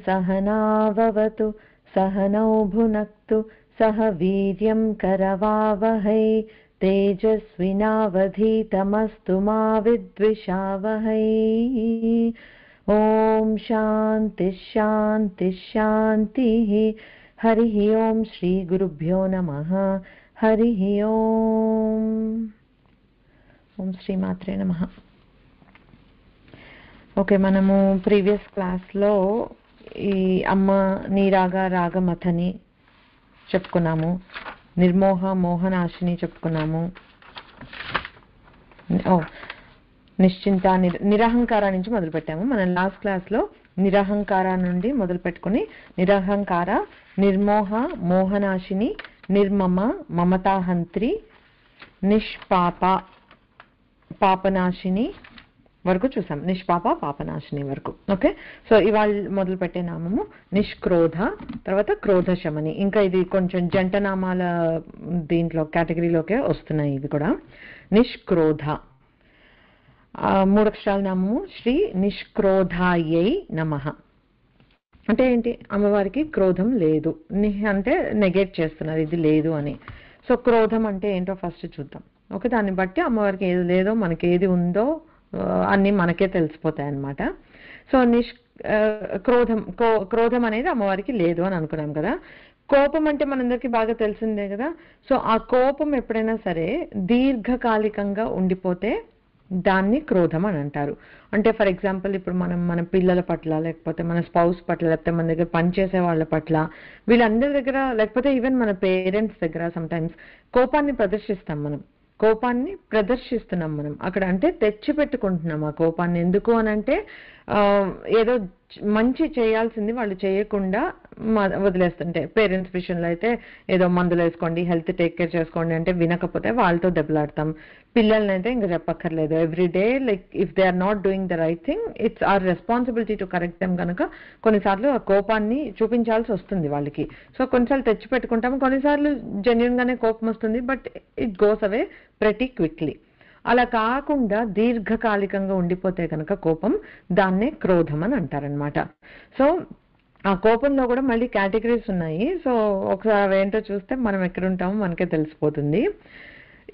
सहनाववतु सहनौ भुनक्तु सह वीर्यं करवावहै तेजस्विनावधीतमस्तु मा विद्विषावहै। ओम शांति शांति शांतिः। हरिः ओम श्री गुरुभ्यो नमः। हरिः ओम। ओम श्री मात्रे नमः। ఓకే, మనము ప్రీవియస్ క్లాస్లో ఈ అమ్మ నీరాగ రాగమథని చెప్పుకున్నాము, నిర్మోహ మోహనాశిని చెప్పుకున్నాము, నిశ్చింత నిరహంకార నుంచి మొదలు పెట్టాము. మనం లాస్ట్ క్లాస్లో నిరహంకార నుండి మొదలు పెట్టుకుని నిరహంకార, నిర్మోహ మోహనాశిని, నిర్మమ మమతాహంత్రి, నిష్పాప పాపనాశిని వరకు చూసాం. నిష్పాప పాపనాశిని వరకు. ఓకే, సో ఇవాళ మొదలు పెట్టే నామము నిష్క్రోధ, తర్వాత క్రోధ శమని. ఇంకా ఇది కొంచెం జంట నామాల దీంట్లో కేటగిరీలోకే వస్తున్నాయి ఇవి కూడా. నిష్క్రోధ 3 అక్షరాల నామము శ్రీ నిష్క్రోధాయై నమః. అంటే ఏంటి? అమ్మవారికి క్రోధం లేదు అంటే నెగేట్ చేస్తున్నారు, ఇది లేదు అని. సో క్రోధం అంటే ఏంటో ఫస్ట్ చూద్దాం. ఓకే, దాన్ని బట్టి అమ్మవారికి ఏది లేదో మనకి ఏది ఉందో అన్నీ మనకే తెలిసిపోతాయి అన్నమాట. సో క్రోధం అనేది అమ్మవారికి లేదు అని అనుకున్నాం కదా. కోపం అంటే మనందరికీ బాగా తెలిసిందే కదా. సో ఆ కోపం ఎప్పుడైనా సరే దీర్ఘకాలికంగా ఉండిపోతే దాన్ని క్రోధం అని అంటారు. అంటే ఫర్ ఎగ్జాంపుల్ ఇప్పుడు మన పిల్లల పట్ల, లేకపోతే మన స్పౌస్ పట్ల, లేకపోతే మన దగ్గర పనిచేసే వాళ్ళ పట్ల, వీళ్ళందరి దగ్గర, లేకపోతే ఈవెన్ మన పేరెంట్స్ దగ్గర సమ్టైమ్స్ కోపాన్ని ప్రదర్శిస్తున్నాం మనం అక్కడ. అంటే తెచ్చి పెట్టుకుంటున్నాం ఆ కోపాన్ని. ఎందుకు అని అంటే ఏదో మంచి చేయాల్సింది వాళ్ళు చేయకుండా వదిలేస్తుంటే, పేరెంట్స్ విషయంలో అయితే ఏదో మందులు వేసుకోండి, హెల్త్ టేక్ కేర్ చేసుకోండి అంటే వినకపోతే వాళ్ళతో దెబ్బలాడతాం. పిల్లల్ని అయితే ఇంకా చెప్పక్కర్లేదు. Every day like if they are not doing the right thing, it's our responsibility to correct them. కనుక కొన్నిసార్లు ఆ కోపాన్ని చూపించాల్సి వస్తుంది వాళ్ళకి. సో కొన్నిసార్లు తెచ్చి పెట్టుకుంటాం, కొన్నిసార్లు జెన్యున్ గానే కోపం వస్తుంది, but it goes away pretty quickly. అలా కాకుండా దీర్ఘకాలికంగా ఉండిపోతే కనుక కోపం, దాన్నే క్రోధం అని అంటారనమాట. సో ఆ కోపంలో కూడా మళ్ళీ కేటగిరీస్ ఉన్నాయి. సో ఒకసారి ఏంటో చూస్తే మనం ఎక్కడ ఉంటామో మనకే తెలిసిపోతుంది.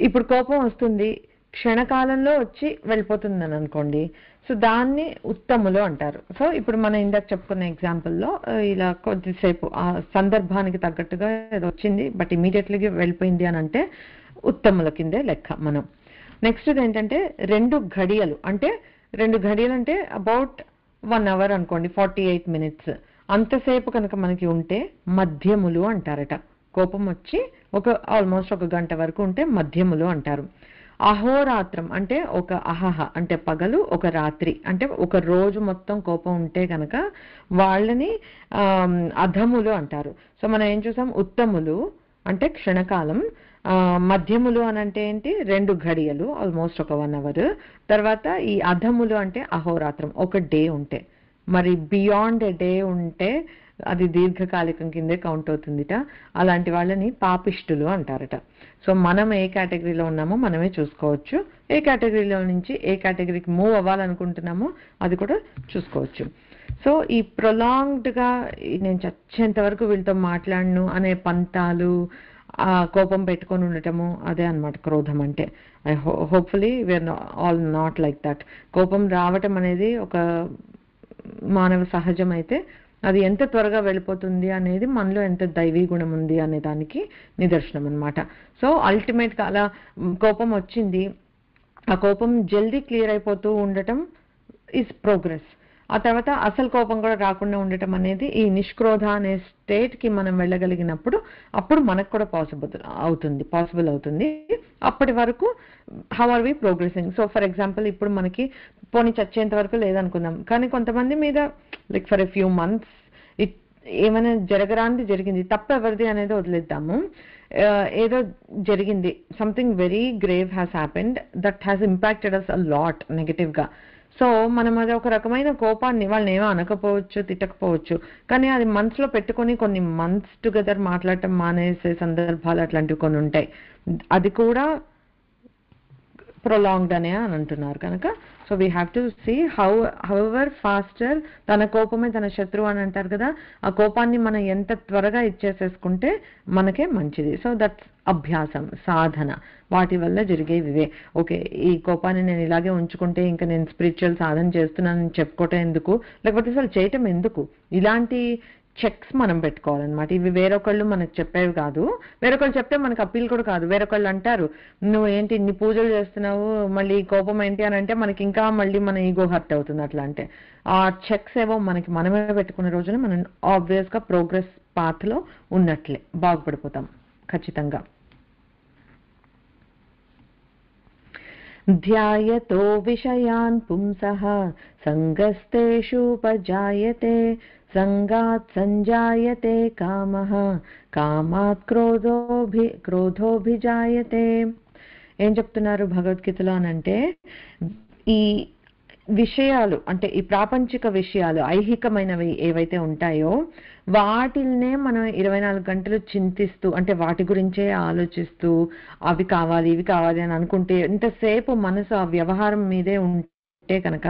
ఇప్పుడు కోపం వస్తుంది, క్షణకాలంలో వచ్చి వెళ్ళిపోతుంది అని అనుకోండి. సో దాన్ని ఉత్తములు అంటారు. సో ఇప్పుడు మనం ఇందాక చెప్పుకున్న ఎగ్జాంపుల్లో ఇలా కొద్దిసేపు ఆ సందర్భానికి తగ్గట్టుగా ఏదో వచ్చింది, బట్ ఇమీడియట్లీ వెళ్ళిపోయింది అని అంటే ఉత్తముల కిందే లెక్క మనం. నెక్స్ట్ ఏంటంటే 2 ఘడియలు. అంటే 2 ఘడియలు అంటే అబౌట్ 1 hour అనుకోండి, 48 minutes అంతసేపు కనుక మనకి ఉంటే మధ్యములు అంటారట. కోపం వచ్చి ఆల్మోస్ట్ 1 గంట వరకు ఉంటే మధ్యములు అంటారు. అహోరాత్రం అంటే ఒక అహహ అంటే పగలు, ఒక రాత్రి అంటే ఒక రోజు మొత్తం కోపం ఉంటే కనుక వాళ్ళని అధములు అంటారు. సో మనం ఏం చూసాం? ఉత్తములు అంటే క్షణకాలం, మధ్యములు అని అంటే ఏంటి? 2 ఘడియలు ఆల్మోస్ట్ ఒక 1 hour. తర్వాత ఈ అధములు అంటే అహోరాత్రం, ఒక డే ఉంటే. మరి బియాండ్ ఎ డే ఉంటే అది దీర్ఘకాలికం కిందే కౌంట్ అవుతుందిట. అలాంటి వాళ్ళని పాపిష్టులు అంటారట. సో మనం ఏ కేటగిరీలో ఉన్నామో మనమే చూసుకోవచ్చు. ఏ కేటగిరీలో నుంచి ఏ కేటగిరీకి మూవ్ అవ్వాలనుకుంటున్నామో అది కూడా చూసుకోవచ్చు. సో ఈ ప్రొలాంగ్డ్గా నేను చచ్చేంత వరకు వీళ్ళతో మాట్లాడను అనే పంతాలు, ఆ కోపం పెట్టుకొని ఉండటము, అదే అన్నమాట క్రోధం అంటే. Hopefully we are all not like that. కోపం రావటం అనేది ఒక మానవ సహజం అయితే అది ఎంత త్వరగా వెళ్ళిపోతుంది అనేది మనలో ఎంత దైవీ గుణం ఉంది అనే దానికి నిదర్శనం అన్నమాట. సో అల్టిమేట్గా అలా కోపం వచ్చింది, ఆ కోపం జల్దీ క్లియర్ అయిపోతూ ఉండటం ఈజ్ ప్రోగ్రెస్. ఆ తర్వాత అసలు కోపం కూడా రాకుండా ఉండటం అనేది ఈ నిష్క్రోధ అనే స్టేట్కి మనం వెళ్ళగలిగినప్పుడు అప్పుడు మనకు కూడా పాసిబుల్ అవుతుంది. అప్పటి వరకు how are we progressing? So for example ఇప్పుడు మనకి పోనీ చచ్చేంత వరకు లేదనుకుందాం, కానీ కొంతమంది మీద like for a few months ఏమైనా జరగరాంది జరిగింది, తప్పు ఎవరిది అనేది వదిలేద్దాము. ఏదో జరిగింది, something very grave has happened that has impacted us a lot నెగటివ్గా. సో మనం అది ఒక రకమైన కోపాన్ని, వాళ్ళని ఏమో అనకపోవచ్చు, తిట్టకపోవచ్చు, కానీ అది మనసులో పెట్టుకొని కొన్ని మంత్స్ టుగెదర్ మాట్లాడటం మానేసే సందర్భాలు అట్లాంటివి కొన్ని ఉంటాయి. అది కూడా ప్రొలాంగ్డ్ అనే అని అంటున్నారు. కనుక so we have to see however faster, తన కోపమే తన శత్రువు అని అంటారు కదా, ఆ కోపాన్ని మనం ఎంత త్వరగా ఇచ్చేసేసుకుంటే మనకే మంచిది. సో దట్స్ అభ్యాసం, సాధన, వాటి వల్ల జరిగేవివే. ఓకే, ఈ కోపాన్ని నేను ఇలాగే ఉంచుకుంటే ఇంకా నేను స్పిరిచువల్ సాధన చేస్తున్నానని చెప్పుకోవటం ఎందుకు, లేకపోతే అసలు చేయటం ఎందుకు, ఇలాంటి చెక్స్ మనం పెట్టుకోవాలన్నమాట. ఇవి వేరొకళ్ళు మనకు చెప్పేవి కాదు, వేరొకళ్ళు చెప్తే మనకు అప్పీల్ కూడా కాదు. వేరొకళ్ళు అంటారు నువ్వు ఏంటి ఇన్ని పూజలు చేస్తున్నావు, మళ్ళీ కోపం ఏంటి అని అంటే మనకి ఇంకా మళ్ళీ మన ఈగో హర్ట్ అవుతుంది. అట్లా అంటే ఆ చెక్స్ ఏవో మనకి మనమే పెట్టుకున్న రోజున మనం ఆబ్వియస్ గా ప్రోగ్రెస్ పాత్ లో ఉన్నట్లే, బాగుపడిపోతాం ఖచ్చితంగా. ధ్యాయతో విషయాన్ పుంసః సంగస్తేషూపజాయతే సంగాత్ సంజాయతే కామః కామాత్ క్రోధోభిజాయతే. ఏం చెప్తున్నారు భగవద్గీతలో అనంటే, ఈ విషయాలు అంటే ఈ ప్రాపంచిక విషయాలు ఐహికమైనవి ఏవైతే ఉంటాయో వాటిల్నే మనం 24 గంటలు చింతిస్తూ, అంటే వాటి గురించే ఆలోచిస్తూ అవి కావాలి ఇవి కావాలి అని అనుకుంటే ఇంతసేపు మనసు ఆ వ్యవహారం మీదే ఉంటే కనుక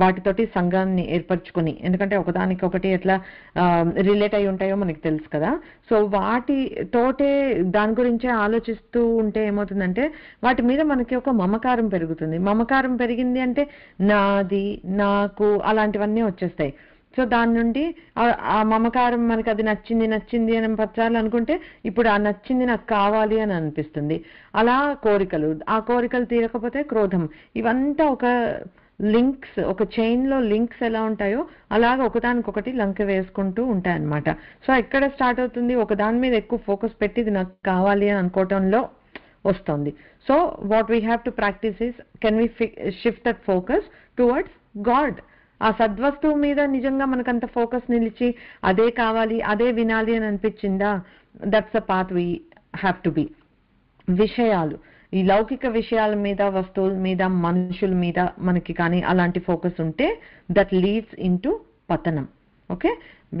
వాటితోటి సంఘాన్ని ఏర్పరచుకొని, ఎందుకంటే ఒకదానికొకటి ఎట్లా రిలేట్ అయి ఉంటాయో మనకి తెలుసు కదా. సో వాటితోటే దాని గురించే ఆలోచిస్తూ ఉంటే ఏమవుతుందంటే వాటి మీద మనకి ఒక మమకారం పెరుగుతుంది. మమకారం పెరిగింది అంటే నాది, నాకు, అలాంటివన్నీ వచ్చేస్తాయి. సో దాని నుండి ఆ మమకారం మనకి అది నచ్చింది నచ్చింది అని పచ్చాలి అనుకుంటే ఇప్పుడు ఆ నచ్చింది నాకు కావాలి అని అనిపిస్తుంది. అలా కోరికలు, ఆ కోరికలు తీరకపోతే క్రోధం. ఇవంతా ఒక లింక్స్, ఒక చైన్ లో లింక్స్ ఎలా ఉంటాయో అలాగ ఒకదానికొకటి లంక వేసుకుంటూ ఉంటాయన్నమాట. సో ఎక్కడ స్టార్ట్ అవుతుంది, ఒక దాని మీద ఎక్కువ ఫోకస్ పెట్టి ఇది నాకు కావాలి అని అనుకోవటంలో వస్తుంది. So what we have to practice is, can we shift that focus towards God. ఆ సద్వస్తువు మీద నిజంగా మనకంత ఫోకస్ నిలిచి అదే కావాలి అదే వినాలి అని అనిపించిందా, that's a path we have to be. విషయాలు, ఈ లౌకిక విషయాల మీద, వస్తువుల మీద, మనుషుల మీద మనకి కానీ అలాంటి ఫోకస్ ఉంటే దట్ లీడ్స్ ఇన్ టు పతనం. ఓకే,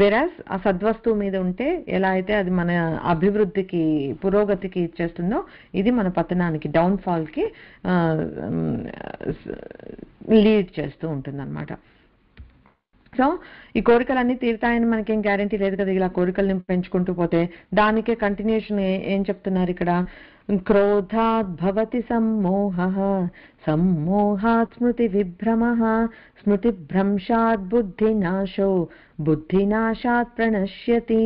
వెరాస్ ఆ సద్వస్తువు మీద ఉంటే ఎలా అయితే అది మన అభివృద్ధికి పురోగతికి ఇచ్చేస్తుందో ఇది మన పతనానికి, డౌన్ఫాల్ కి లీడ్ చేస్తూ ఉంటుంది అనమాట. సో ఈ కోరికలన్నీ తీరుతాయని మనకేం గ్యారంటీ లేదు కదా. ఇలా కోరికల్ని పెంచుకుంటూ పోతే దానికే కంటిన్యూషన్ ఏం చెప్తున్నారు ఇక్కడ, క్రోధాత్ భవతి సమ్మోహః సమ్మోహాత్ స్మృతి విభ్రమః స్మృతి భ్రంశాత్ బుద్ధినాశో బుద్ధినాశాత్ ప్రణశ్యతి.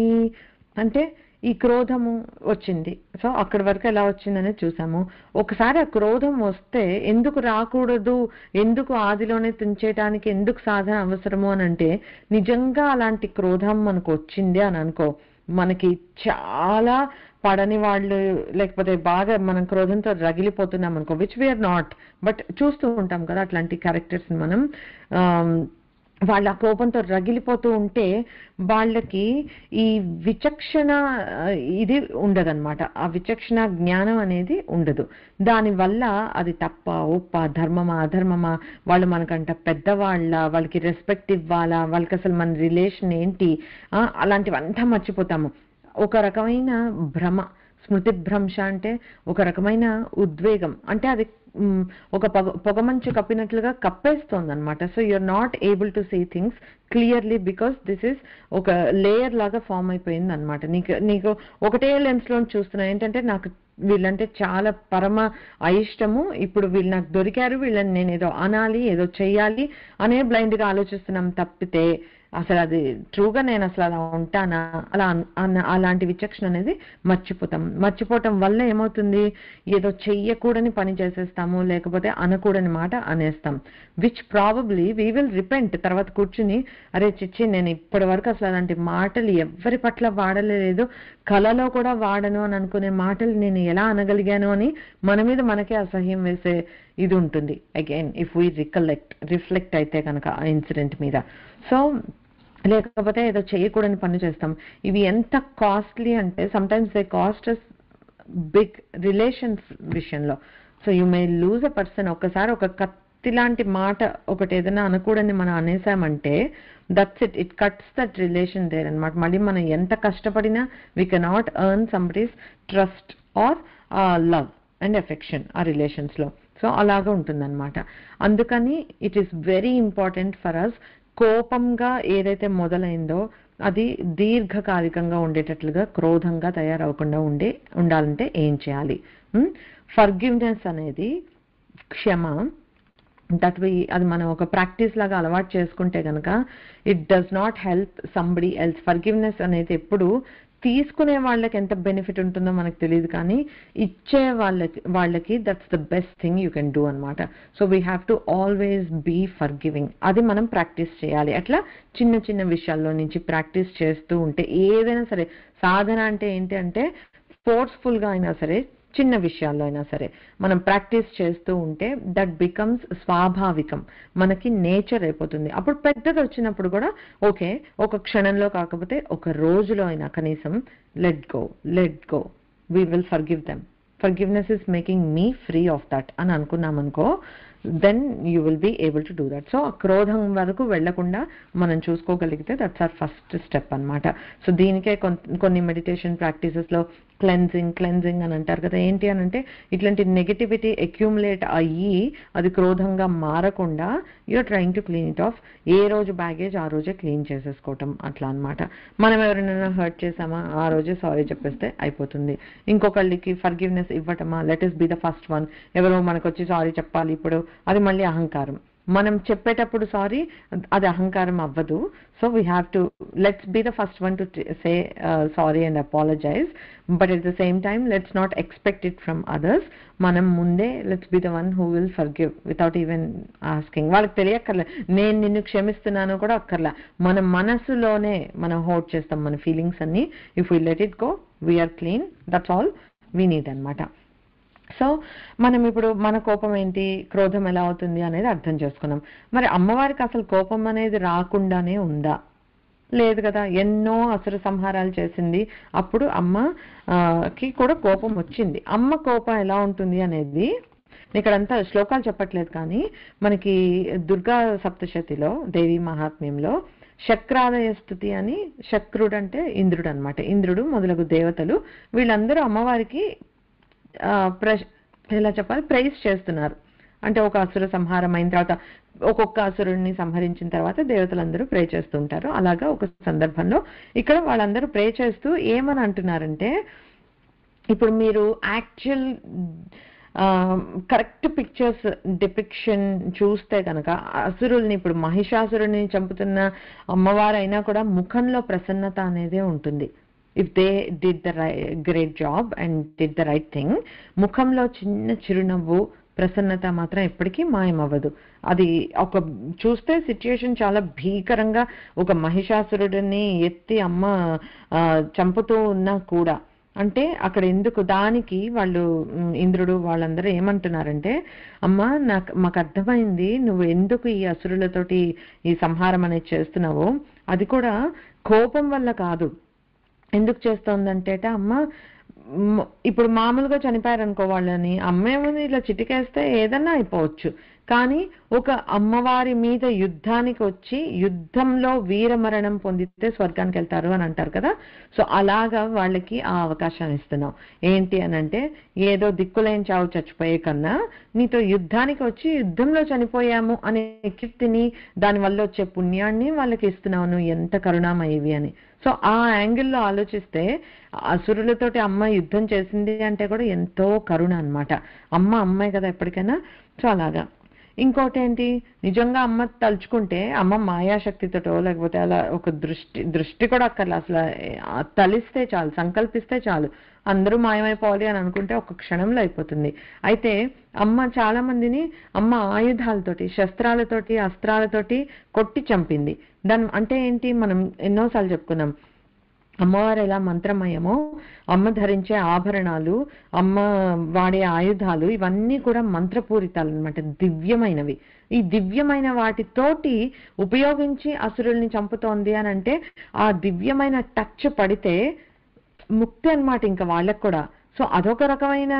అంటే ఈ క్రోధము వచ్చింది, సో అక్కడి వరకు ఎలా వచ్చిందనే చూసాము. ఒకసారి ఆ క్రోధం వస్తే ఎందుకు రాకూడదు, ఎందుకు ఆదిలోనే తుంచేయటానికి ఎందుకు సాధన అవసరము అని అంటే, నిజంగా అలాంటి క్రోధం మనకు వచ్చింది అని అనుకో, మనకి చాలా పడని వాళ్ళు లేకపోతే బాగా మనం క్రోధంతో రగిలిపోతున్నాం అనుకో, విచ్ వీఆర్ నాట్, బట్ చూస్తూ ఉంటాం కదా అట్లాంటి క్యారెక్టర్స్ మనం. వాళ్ళ కోపంతో రగిలిపోతూ ఉంటే వాళ్ళకి ఈ విచక్షణ ఇది ఉండదన్నమాట, ఆ విచక్షణ జ్ఞానం అనేది ఉండదు. దానివల్ల అది తప్ప ఒప్ప, ధర్మమా అధర్మమా, వాళ్ళు మనకంట పెద్దవాళ్ళ, వాళ్ళకి రెస్పెక్ట్ ఇవ్వాలా, వాళ్ళకి అసలు మన రిలేషన్ ఏంటి, అలాంటివంతా మర్చిపోతాము. ఒక రకమైన భ్రమ, స్మృతి భ్రంశ అంటే ఒక రకమైన ఉద్వేగం, అంటే అది ఒక పొగమంచు కప్పినట్లుగా కప్పేస్తోంది అనమాట. So you are not able to see things clearly because this is ఒక లేయర్ లాగా ఫామ్ అయిపోయింది అనమాట. నీకు ఒకటే లెన్స్ లో చూస్తున్నా, ఏంటంటే నాకు వీళ్ళంటే చాలా పరమ అయిష్టము, ఇప్పుడు వీళ్ళు నాకు దొరికారు, వీళ్ళని నేను ఏదో అనాలి ఏదో చెయ్యాలి అనే బ్లైండ్ గా ఆలోచిస్తున్నాం తప్పితే అసలు అది ట్రూగా నేను అసలు అలా ఉంటానా, అలాంటి విచక్షణ అనేది మర్చిపోవటం వల్ల ఏమవుతుంది, ఏదో చెయ్యకూడని పని చేసేస్తాము, లేకపోతే అనకూడని మాట అనేస్తాం, which probably we will repent. తర్వాత కూర్చుని అరే చిచ్చి నేను ఇప్పటి వరకు అసలు అలాంటి మాటలు ఎవరి పట్ల వాడలేదు, కళలో కూడా వాడను అని అనుకునే మాటలు నేను ఎలా అనగలిగాను అని మన మీద మనకే అసహ్యం వేసే ఇది ఉంటుంది. అగైన్ ఇఫ్ వీ రిఫ్లెక్ట్ అయితే కనుక ఆ ఇన్సిడెంట్ మీద. సో లేకపోతే ఏదో చేయకూడని పని చేస్తాం. ఇవి ఎంత కాస్ట్లీ అంటే sometimes they cost us big relations విషయంలో. So you may lose a person. ఒక్కసారి ఒక కత్తి లాంటి మాట ఒకటి ఏదైనా అనకూడని మనం అనేసామంటే that's it cuts that relation there అనమాట. మళ్ళీ మనం ఎంత కష్టపడినా we cannot earn somebody's trust or love and affection ఆ రిలేషన్స్ లో. సో అలాగా ఉంటుందన్నమాట. అందుకని it is very important for us కోపంగా ఏదైతే మొదలైందో అది దీర్ఘకాలికంగా ఉండేటట్లుగా క్రోధంగా తయారవకుండా ఉండాలంటే ఏం చేయాలి? ఫర్గివ్నెస్ అనేది క్షమ, అది మనం ఒక ప్రాక్టీస్ లాగా అలవాటు చేసుకుంటే కనుక it does not help somebody else. Forgiveness అనేది ఎప్పుడు తీసుకునే వాళ్ళకి ఎంత బెనిఫిట్ ఉంటుందో మనకు తెలియదు, కానీ ఇచ్చే వాళ్ళకి that's the best thing you can do అనమాట. So we have to always be forgiving. అది మనం ప్రాక్టీస్ చేయాలి. అట్లా చిన్న చిన్న విషయాల్లో నుంచి ప్రాక్టీస్ చేస్తూ ఉంటే ఏదైనా సరే, సాధన అంటే ఏంటి అంటే ఫోర్స్ఫుల్గా అయినా సరే, చిన్న విషయాల్లో అయినా సరే మనం ప్రాక్టీస్ చేస్తూ ఉంటే దట్ బికమ్స్ స్వాభావికం, మనకి నేచర్ అయిపోతుంది. అప్పుడు పెద్దది వచ్చినప్పుడు కూడా ఓకే, ఒక క్షణంలో కాకపోతే ఒక రోజులో అయినా కనీసం let go we will forgive them, forgiveness is making me free of that అని అనుకున్నామనుకో, then you will be able to do that. So క్రోధం వరకు వెళ్లకుండా మనం చూసుకోగలిగితే దట్స్ ఆర్ ఫస్ట్ స్టెప్ అనమాట. సో దీనికే కొన్ని మెడిటేషన్ ప్రాక్టీసెస్లో క్లెన్జింగ్ అని అంటారు కదా. ఏంటి అని అంటే ఇట్లాంటి నెగటివిటీ అక్యూములేట్ అయ్యి అది క్రోధంగా మారకుండా you're trying to clean it off. ఏ రోజు బ్యాగేజ్ ఆ రోజే క్లీన్ చేసేసుకోవటం అట్లా అనమాట. మనం ఎవరైనా హర్ట్ చేసామా ఆ రోజే సారీ చెప్పేస్తే అయిపోతుంది. ఇంకొకళ్ళకి ఫర్గివ్నెస్ ఇవ్వటమా, let us be the first one. ఎవరో మనకు వచ్చి సారీ చెప్పాలి ఇప్పుడు, అది మళ్ళీ అహంకారం. మనం చెప్పేటప్పుడు సారీ అది అహంకారం అవ్వదు. So we have to let's be the first one to say sorry and apologize, but at the same time let's not expect it from others. మనం ముందే let's be the one who will forgive without even asking. వాళ్ళకి తెలియక్కర్లే నేను నిన్ను క్షమిస్తున్నాను కూడా అక్కర్లా, మన మనసులోనే మనం హోల్డ్ చేస్తాం మన ఫీలింగ్స్ అన్ని. If we let it go we are clean, that's all we need అనమాట. సో మనం ఇప్పుడు మన కోపం ఏంటి, క్రోధం ఎలా అవుతుంది అనేది అర్థం చేసుకున్నాం. మరి అమ్మవారికి అసలు కోపం అనేది రాకుండానే ఉందా? లేదు కదా, ఎన్నో అసుర సంహారాలు చేసింది. అప్పుడు అమ్మకి కూడా కోపం వచ్చింది. అమ్మ కోపం ఎలా ఉంటుంది అనేది ఇక్కడంతా శ్లోకాలు చెప్పట్లేదు, కానీ మనకి దుర్గా సప్తశతిలో దేవి మహాత్మ్యంలో శక్రాదయ స్థుతి అని, శక్రుడు అంటే ఇంద్రుడు అనమాట. ఇంద్రుడు మొదలగు దేవతలు వీళ్ళందరూ అమ్మవారికి ఎలా చెప్పాలి, ప్రైజ్ చేస్తున్నారు. అంటే ఒక అసుర సంహారం అయిన తర్వాత ఒక్కొక్క అసురుడిని సంహరించిన తర్వాత దేవతలందరూ ప్రే చేస్తుంటారు. అలాగా ఒక సందర్భంలో ఇక్కడ వాళ్ళందరూ ప్రే చేస్తూ ఏమని అంటున్నారంటే, ఇప్పుడు మీరు యాక్చువల్ కరెక్ట్ పిక్చర్స్ డిపిక్షన్ చూస్తే కనుక అసురుల్ని, ఇప్పుడు మహిషాసురుని చంపుతున్న అమ్మవారైనా కూడా ముఖంలో ప్రసన్నత అనేదే ఉంటుంది. If they did the great job and did the right thing, ముఖంలో చిన్న చిరునవ్వు ప్రసన్నత మాత్రం ఎప్పటికీ మాయమవ్వదు. అది ఒక చూస్తే సిచ్యుయేషన్ చాలా భీకరంగా ఒక మహిషాసురుడిని ఎత్తి అమ్మ చంపుతూ ఉన్నా కూడా, అంటే అక్కడ ఎందుకు దానికి వాళ్ళు ఇంద్రుడు వాళ్ళందరూ ఏమంటున్నారంటే, అమ్మ మాకు అర్థమైంది నువ్వు ఎందుకు ఈ అసురులతోటి ఈ సంహారం అనేది చేస్తున్నావో, అది కూడా కోపం వల్ల కాదు. ఎందుకు చేస్తోందంటే అమ్మ ఇప్పుడు మామూలుగా చనిపోయారనుకో వాళ్ళని, అమ్మేమని ఇలా చిటికేస్తే ఏదన్నా అయిపోవచ్చు, కానీ ఒక అమ్మవారి మీద యుద్ధానికి వచ్చి యుద్ధంలో వీరమరణం పొందితే స్వర్గానికి వెళ్తారు అని అంటారు కదా. సో అలాగా వాళ్ళకి ఆ అవకాశాన్ని ఇస్తున్నాం. ఏంటి అని అంటే, ఏదో దిక్కులేని చావు చచ్చిపోయే కన్నా నీతో యుద్ధానికి వచ్చి యుద్ధంలో చనిపోయాము అనే కీర్తిని, దానివల్ల వచ్చే పుణ్యాన్ని వాళ్ళకి ఇస్తున్నావు, నువ్వు ఎంత కరుణామయివి అని. సో ఆ యాంగిల్లో ఆలోచిస్తే అసురులతోటి అమ్మ యుద్ధం చేసింది అంటే కూడా ఎంతో కరుణ అనమాట. అమ్మాయి కదా ఎప్పటికైనా. సో అలాగా. ఇంకోటి ఏంటి, నిజంగా అమ్మ తలుచుకుంటే అమ్మ మాయాశక్తితోటో లేకపోతే అలా ఒక దృష్టి కూడా అక్కర్లా, అసలు తలిస్తే చాలు, సంకల్పిస్తే చాలు, అందరూ మాయమైపోవాలి అని అనుకుంటే ఒక క్షణంలో అయిపోతుంది. అయితే అమ్మ చాలా మందిని అమ్మ ఆయుధాలతోటి, శస్త్రాలతోటి, అస్త్రాలతోటి కొట్టి చంపింది. దాని అంటే ఏంటి, మనం ఎన్నోసార్లు చెప్పుకున్నాం, అమ్మవారు ఎలా మంత్రమయమో అమ్మ ధరించే ఆభరణాలు, అమ్మ వాడే ఆయుధాలు ఇవన్నీ కూడా మంత్రపూరితాలు అనమాట, దివ్యమైనవి. ఈ దివ్యమైన వాటితోటి ఉపయోగించి అసురుల్ని చంపుతోంది అని అంటే ఆ దివ్యమైన టచ్ పడితే ముక్తి అన్నమాట ఇంకా వాళ్ళకు కూడా. సో అదొక రకమైన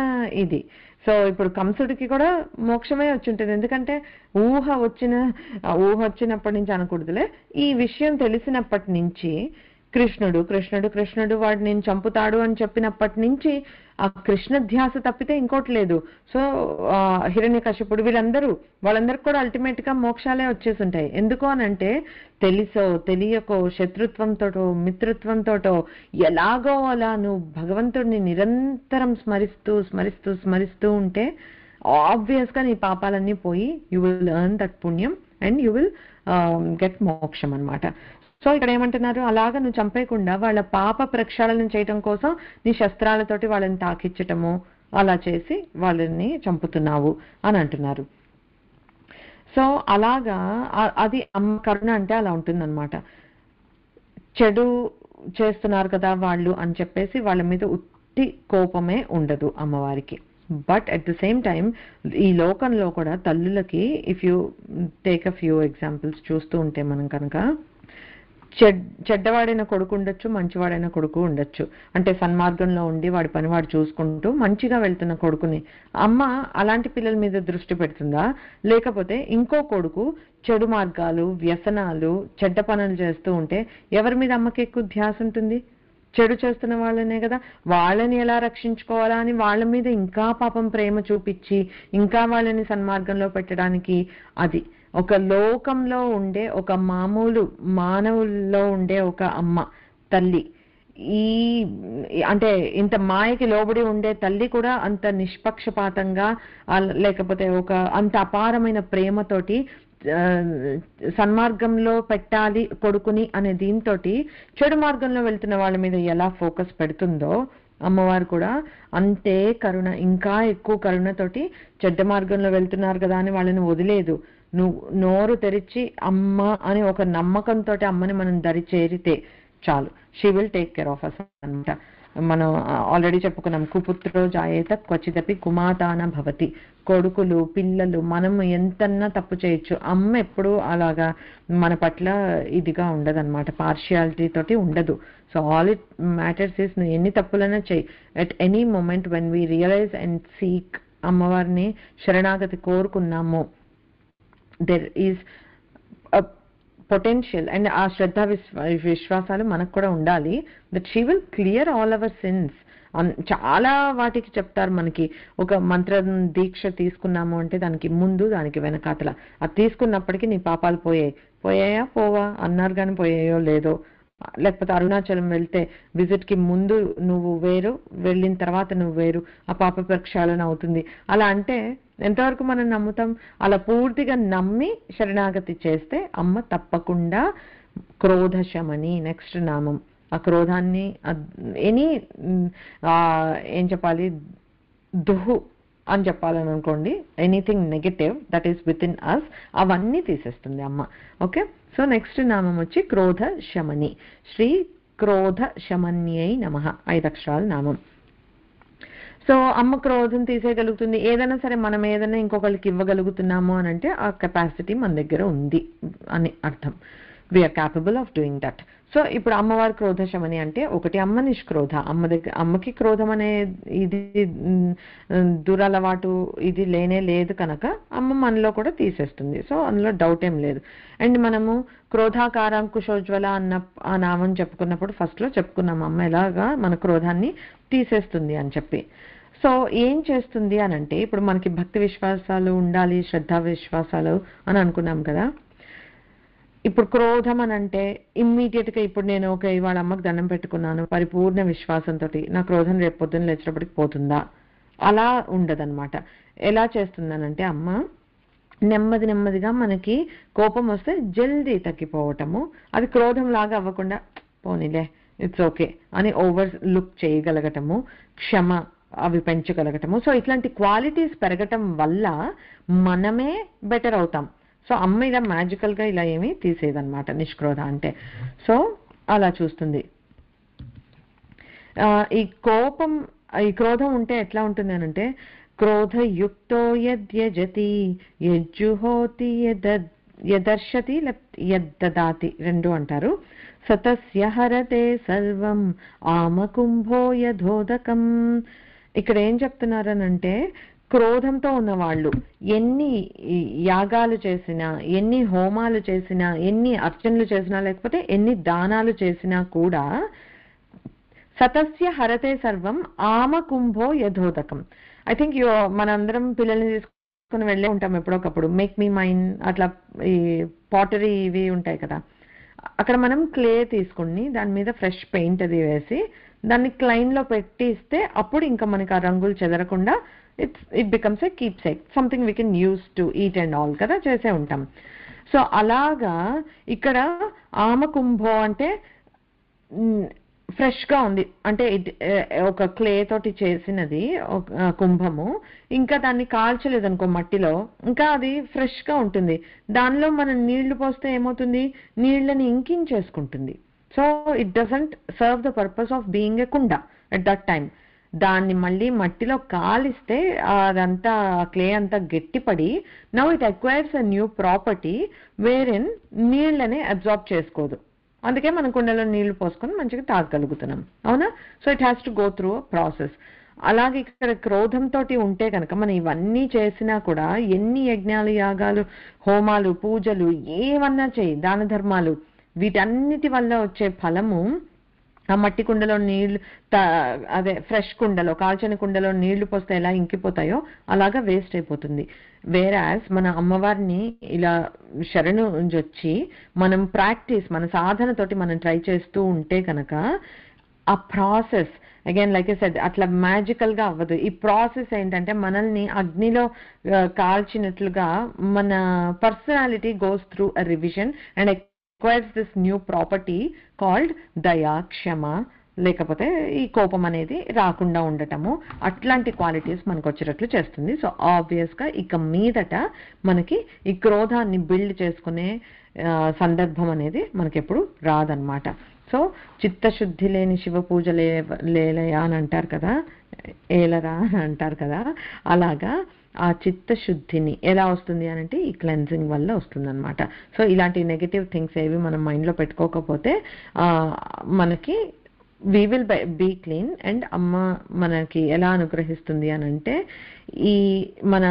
ఇది. సో ఇప్పుడు కంసుడికి కూడా మోక్షమే వచ్చి ఉంటుంది, ఎందుకంటే ఊహ వచ్చినప్పటి నుంచి అనకూడదులే, ఈ విషయం తెలిసినప్పటి నుంచి కృష్ణుడు కృష్ణుడు కృష్ణుడు వాడు నేను చంపుతాడు అని చెప్పినప్పటి నుంచి ఆ కృష్ణ ధ్యాస తప్పితే ఇంకోటి లేదు. సో హిరణ్యకశిపుడు వాళ్ళందరికి కూడా అల్టిమేట్ గా మోక్షాలే వచ్చేసుంటాయి. ఎందుకు అనంటే తెలిసో తెలియకో శత్రుత్వంతోటో మిత్రత్వంతోటో ఎలాగో అలా నువ్వు భగవంతుడిని నిరంతరం స్మరిస్తూ స్మరిస్తూ స్మరిస్తూ ఉంటే ఆబ్వియస్ గా నీ పాపాలన్నీ పోయి యూ విల్ ఎర్న్ దట్ పుణ్యం అండ్ యూ విల్ గెట్ మోక్షం అన్నమాట. సో ఇక్కడ ఏమంటున్నారు, అలాగా నువ్వు చంపేయకుండా వాళ్ళ పాప ప్రక్షాళన చేయటం కోసం నీ శస్త్రాలతోటి వాళ్ళని తాకిచ్చటము అలా చేసి వాళ్ళని చంపుతున్నావు అని అంటున్నారు. సో అలాగా అది అమ్మ కరుణ అంటే అలా ఉంటుందన్నమాట. చెడు చేస్తున్నారు కదా వాళ్ళు అని చెప్పేసి వాళ్ళ మీద ఉత్తి కోపమే ఉండదు అమ్మవారికి. But at the same time ఈ లోకంలో కూడా తల్లులకి if you take a few examples చూస్తూ ఉంటే మనం కనుక చెడ్డవాడైన కొడుకు ఉండొచ్చు, మంచివాడైన కొడుకు ఉండొచ్చు. అంటే సన్మార్గంలో ఉండి వాడి పని వాడు చూసుకుంటూ మంచిగా వెళ్తున్న కొడుకుని అమ్మ అలాంటి పిల్లల మీద దృష్టి పెడుతుందా, లేకపోతే ఇంకో కొడుకు చెడు మార్గాలు వ్యసనాలు చెడ్డ పనులు చేస్తూ ఉంటే ఎవరి మీద అమ్మకి ఎక్కువ ధ్యాస ఉంటుంది? చెడు చేస్తున్న వాళ్ళనే కదా. వాళ్ళని ఎలా రక్షించుకోవాలా అని వాళ్ళ మీద ఇంకా పాపం ప్రేమ చూపించి ఇంకా వాళ్ళని సన్మార్గంలో పెట్టడానికి, అది ఒక లోకంలో ఉండే ఒక మామూలు మానవుల్లో ఉండే ఒక అమ్మ తల్లి, ఈ అంటే ఇంత మాయకి లోబడి ఉండే తల్లి కూడా అంత నిష్పక్షపాతంగా లేకపోతే ఒక అంత అపారమైన ప్రేమతోటి సన్మార్గంలో పెట్టాలి కొడుకుని అనే దీంతో చెడు మార్గంలో వెళ్తున్న వాళ్ళ మీద ఎలా ఫోకస్ పెడుతుందో అమ్మవారు కూడా అంతే కరుణ, ఇంకా ఎక్కువ కరుణతోటి చెడ్డ మార్గంలో వెళ్తున్నారు కదా అని వాళ్ళని వదిలేదు. నువ్వు నోరు తెరిచి అమ్మ అని ఒక నమ్మకంతో అమ్మని మనం దరి చేరితే చాలు, she will take care of us అనమాట. మనం ఆల్రెడీ చెప్పుకున్నాం, కుపుత్రో జాయేత క్వచిదపి కుమాతాన భవతి. కొడుకులు పిల్లలు మనం ఎంతన్నా తప్పు చేయొచ్చు, అమ్మ ఎప్పుడు అలాగా మన పట్ల ఇదిగా ఉండదన్నమాట, పార్షియాలిటీ తోటి ఉండదు. So all it matters is నువ్వు ఎన్ని తప్పులైనా చెయ్యి, at any moment when we realize and seek అమ్మవారిని శరణాగతి కోరుకున్నాము, దెర్ ఈజ్ పొటెన్షియల్ అండ్ ఆ శ్రద్ధ విశ్వాసాలు మనకు కూడా ఉండాలి that she will clear all our sins. చాలా వాటికి చెప్తారు మనకి, ఒక మంత్ర దీక్ష తీసుకున్నాము అంటే దానికి ముందు దానికి వెనకాతల అది తీసుకున్నప్పటికీ నీ పాపాలు పోయాయా పోవా అన్నారు కానీ పోయాయో లేదో. లేకపోతే అరుణాచలం వెళ్తే విజిట్ కి ముందు నువ్వు వేరు, వెళ్ళిన తర్వాత నువ్వు వేరు, ఆ పాప ప్రక్షాళన అవుతుంది. అలా అంటే ఎంతవరకు మనం నమ్ముతాం? అలా పూర్తిగా నమ్మి శరణాగతి చేస్తే అమ్మ తప్పకుండా క్రోధశమని నెక్స్ట్ నామం. ఆ క్రోధాన్ని ఎనీ ఏం చెప్పాలి, దుహు అని చెప్పాలని అనుకోండి, anything negative that is within us అవన్నీ తీసేస్తుంది అమ్మ. ఓకే, సో నెక్స్ట్ నామం వచ్చి క్రోధ శమని. శ్రీ క్రోధ శమన్యై నమః, 5 అక్షరాల నామం. సో అమ్మ క్రోధం తీసేయగలుగుతుంది. ఏదైనా సరే మనం ఏదైనా ఇంకొకరికి ఇవ్వగలుగుతున్నాము అని అంటే ఆ కెపాసిటీ మన దగ్గర ఉంది అని అర్థం. We are capable of doing that. So ఇప్పుడు అమ్మవారి క్రోధశమని అంటే ఒకటి అమ్మ నిష్క్రోధ, అమ్మకి క్రోధం అనే ఇది దురలవాటు ఇది లేనే లేదు కనుక అమ్మ మనలో కూడా తీసేస్తుంది. సో అందులో డౌట్ ఏం లేదు. అండ్ మనము క్రోధాకారాంకుశోజ్వల అన్న ఆ నామం చెప్పుకున్నప్పుడు ఫస్ట్ లో చెప్పుకున్నాం అమ్మ ఎలాగా మన క్రోధాన్ని తీసేస్తుంది అని చెప్పి. సో ఏం చేస్తుంది అని అంటే ఇప్పుడు మనకి భక్తి విశ్వాసాలు ఉండాలి, శ్రద్ధా విశ్వాసాలు అని అనుకున్నాం కదా. ఇప్పుడు క్రోధం అని అంటే ఇమ్మీడియట్ గా ఇప్పుడు నేను ఇవాళ అమ్మకి దండం పెట్టుకున్నాను పరిపూర్ణ విశ్వాసంతో, నా క్రోధం రేపు పొద్దున్న లేచినప్పటికి పోతుందా? అలా ఉండదన్నమాట. ఎలా చేస్తుందనంటే అమ్మ నెమ్మది నెమ్మదిగా మనకి కోపం వస్తే జల్దీ తగ్గిపోవటము, అది క్రోధం లాగా అవ్వకుండా పోనీలే ఇట్స్ ఓకే అని ఓవర్ లుక్ చేయగలగటము, క్షమ అవి పెంచగలగటము. సో ఇట్లాంటి క్వాలిటీస్ పెరగటం వల్ల మనమే బెటర్ అవుతాం. సో అమ్మ ఇలా మ్యాజికల్ గా ఇలా ఏమీ తీసేదన్నమాట నిష్క్రోధ అంటే. సో అలా చూస్తుంది. ఈ క్రోధం ఉంటే ఎట్లా ఉంటుంది అనంటే క్రోధయుక్తో యద్యజతి యజ్జుహోతి యదర్శతి యద్దదాతి 2 అంటారు. సతస్య హరతే సర్వం ఆమకుంభో యధోదకం. ఇక్కడ ఏం చెప్తున్నారనంటే క్రోధంతో ఉన్న వాళ్ళు ఎన్ని యాగాలు చేసినా, ఎన్ని హోమాలు చేసినా, ఎన్ని అర్చనలు చేసినా, లేకపోతే ఎన్ని దానాలు చేసినా కూడా సతస్య హరతే సర్వం ఆమకుంభో యథోదకం. ఐ థింక్ మనందరం పిల్లల్ని తీసుకుని వెళ్ళే ఉంటాం ఎప్పుడొకప్పుడు, మేక్ మీ మైన్ అట్లా ఈ పాటరీ ఇవి ఉంటాయి కదా, అక్కడ మనం క్లే తీసుకుని దాని మీద ఫ్రెష్ పెయింట్ అది వేసి దాన్ని క్లైన్ లో పెట్టిస్తే అప్పుడు ఇంకా మనకి ఆ రంగులు చెదరకుండా it becomes a keepsake, something we can use to eat and all కదా, చేసే ఉంటాం. సో అలాగా ఇక్కడ ఆమకుంభో అంటే ఫ్రెష్ గా ఉంది, అంటే ఒక క్లే తోటి చేసినది కుంభము, ఇంకా దాన్ని కాల్చలేదు అనుకో మట్టిలో, ఇంకా అది ఫ్రెష్ గా ఉంటుంది. దానిలో మనం నీళ్లు పోస్తే ఏమవుతుంది, నీళ్ళని ఇంకించేసుకుంటుంది. So it doesn't serve the purpose of being a కుండ ఎట్ దట్ టైమ్. దాన్ని మళ్ళీ మట్టిలో కాలిస్తే అదంతా క్లే అంతా గట్టిపడి now it acquires a new property wherein నీళ్ళని అబ్జార్బ్ చేసుకోదు. అందుకే మనం కుండలో నీళ్లు పోసుకొని మంచిగా తాగగలుగుతున్నాం, అవునా? So it has to go through a process. అలాగే ఇక్కడ క్రోధంతో ఉంటే కనుక మనం ఇవన్నీ చేసినా కూడా, ఎన్ని యజ్ఞాలు, యాగాలు, హోమాలు, పూజలు ఏమన్నా చేయి, దాన ధర్మాలు, వీటన్నిటి వల్ల వచ్చే ఫలము ఆ మట్టి కుండలో నీళ్లు, అదే ఫ్రెష్ కుండలో, కాల్చని కుండలో నీళ్లు పోస్తే ఎలా ఇంకిపోతాయో అలాగా వేస్ట్ అయిపోతుంది. వేరాజ్ మన అమ్మవారిని ఇలా శరణు వచ్చి మనం ప్రాక్టీస్, మన సాధనతోటి మనం ట్రై చేస్తూ ఉంటే కనుక ఆ process again like I said అట్లా మ్యాజికల్ గా అవ్వదు. ఈ ప్రాసెస్ ఏంటంటే మనల్ని అగ్నిలో కాల్చినట్లుగా మన personality goes through a revision and acquires this new property called దయా, క్షమ, లేకపోతే ఈ కోపం అనేది రాకుండా ఉండటము, అట్లాంటి క్వాలిటీస్ మనకు వచ్చేటట్లు చేస్తుంది. సో ఆబ్వియస్ గా ఇక మీదట మనకి ఈ క్రోధాన్ని బిల్డ్ చేసుకునే సందర్భం అనేది మనకి ఎప్పుడు రాదనమాట. సో చిత్తశుద్ధి లేని శివ పూజ లేలయా అని అంటారు కదా, ఏలరా అని అంటారు కదా, అలాగా ఆ చిత్తశుద్ధిని ఎలా వస్తుంది అని అంటే ఈ క్లెన్జింగ్ వల్ల వస్తుంది అనమాట. సో ఇలాంటి నెగటివ్ థింగ్స్ ఏవి మనం మైండ్లో పెట్టుకోకపోతే మనకి we will be clean. And అమ్మ మనకి ఎలా అనుగ్రహిస్తుంది అని అంటే, ఈ మన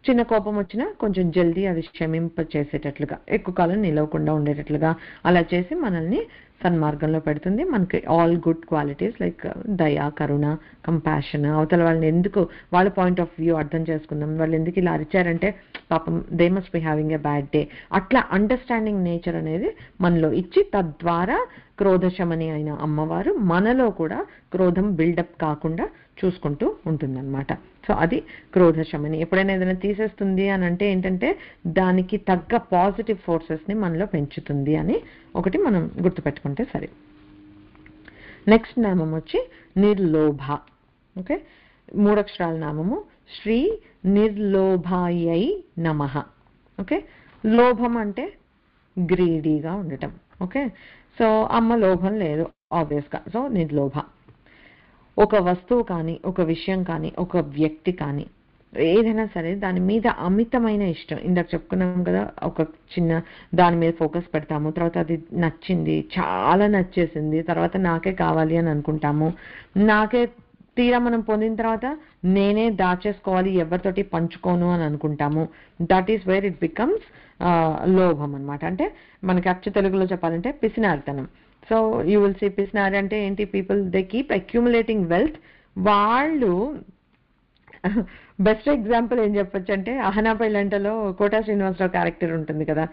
చిన్న కోపం వచ్చినా కొంచెం జల్దీ అది క్షమింప చేసేటట్లుగా, ఎక్కువ కాలం నిలవకుండా ఉండేటట్లుగా అలా చేసి మనల్ని సన్మార్గంలో పెడుతుంది. మనకి ఆల్ గుడ్ క్వాలిటీస్ లైక్ దయ, కరుణ, కంపాషన్, అవతల వాళ్ళని ఎందుకు వాళ్ళ పాయింట్ ఆఫ్ వ్యూ అర్థం చేసుకుందాం, వాళ్ళు ఎందుకు ఇలా అరిచారంటే పాపం they must be having a bad day, అట్లా అండర్స్టాండింగ్ నేచర్ అనేది మనలో ఇచ్చి, తద్వారా క్రోధశమని అయిన అమ్మవారు మనలో కూడా క్రోధం బిల్డప్ కాకుండా చూసుకుంటూ ఉంటుందన్నమాట. సో అది క్రోధశమని. ఎప్పుడైనా ఏదైనా తీసేస్తుంది అని అంటే ఏంటంటే దానికి తగ్గ పాజిటివ్ ఫోర్సెస్ ని మనలో పెంచుతుంది అని ఒకటి మనం గుర్తుపెట్టుకుంటే సరే. నెక్స్ట్ నామం వచ్చి నిర్లోభ. ఓకే, 3 అక్షరాల నామము శ్రీ నిర్లోభాయై నమః. ఓకే, లోభం అంటే గ్రీడీగా ఉండటం. ఓకే, సో అమ్మ లోభం లేదు ఆబ్వియస్ గా. సో నిర్లోభ. ఒక వస్తువు కానీ, ఒక విషయం కానీ, ఒక వ్యక్తి కానీ, ఏదైనా సరే దాని మీద అమితమైన ఇష్టం. ఇందాక చెప్పుకున్నాం కదా, ఒక చిన్న దాని మీద ఫోకస్ పెడతాము, తర్వాత అది నచ్చింది, చాలా నచ్చేసింది, తర్వాత నాకే కావాలి అని అనుకుంటాము. నాకే తీరా మనం పొందిన తర్వాత నేనే దాచేసుకోవాలి, ఎవరితోటి పంచుకోను అని అనుకుంటాము. That is where it becomes లోభం అనమాట. అంటే మనకి అచ్చు తెలుగులో చెప్పాలంటే పిసినారితనం. సో యూ విల్ సీ పిసినారి అంటే ఏంటి, people they keep accumulating wealth. వాళ్ళు బెస్ట్ ఎగ్జాంపుల్ ఏం చెప్పొచ్చు అంటే, అహనా పెళ్ళంటలో కోటా శ్రీనివాసరావు క్యారెక్టర్ ఉంటుంది కదా,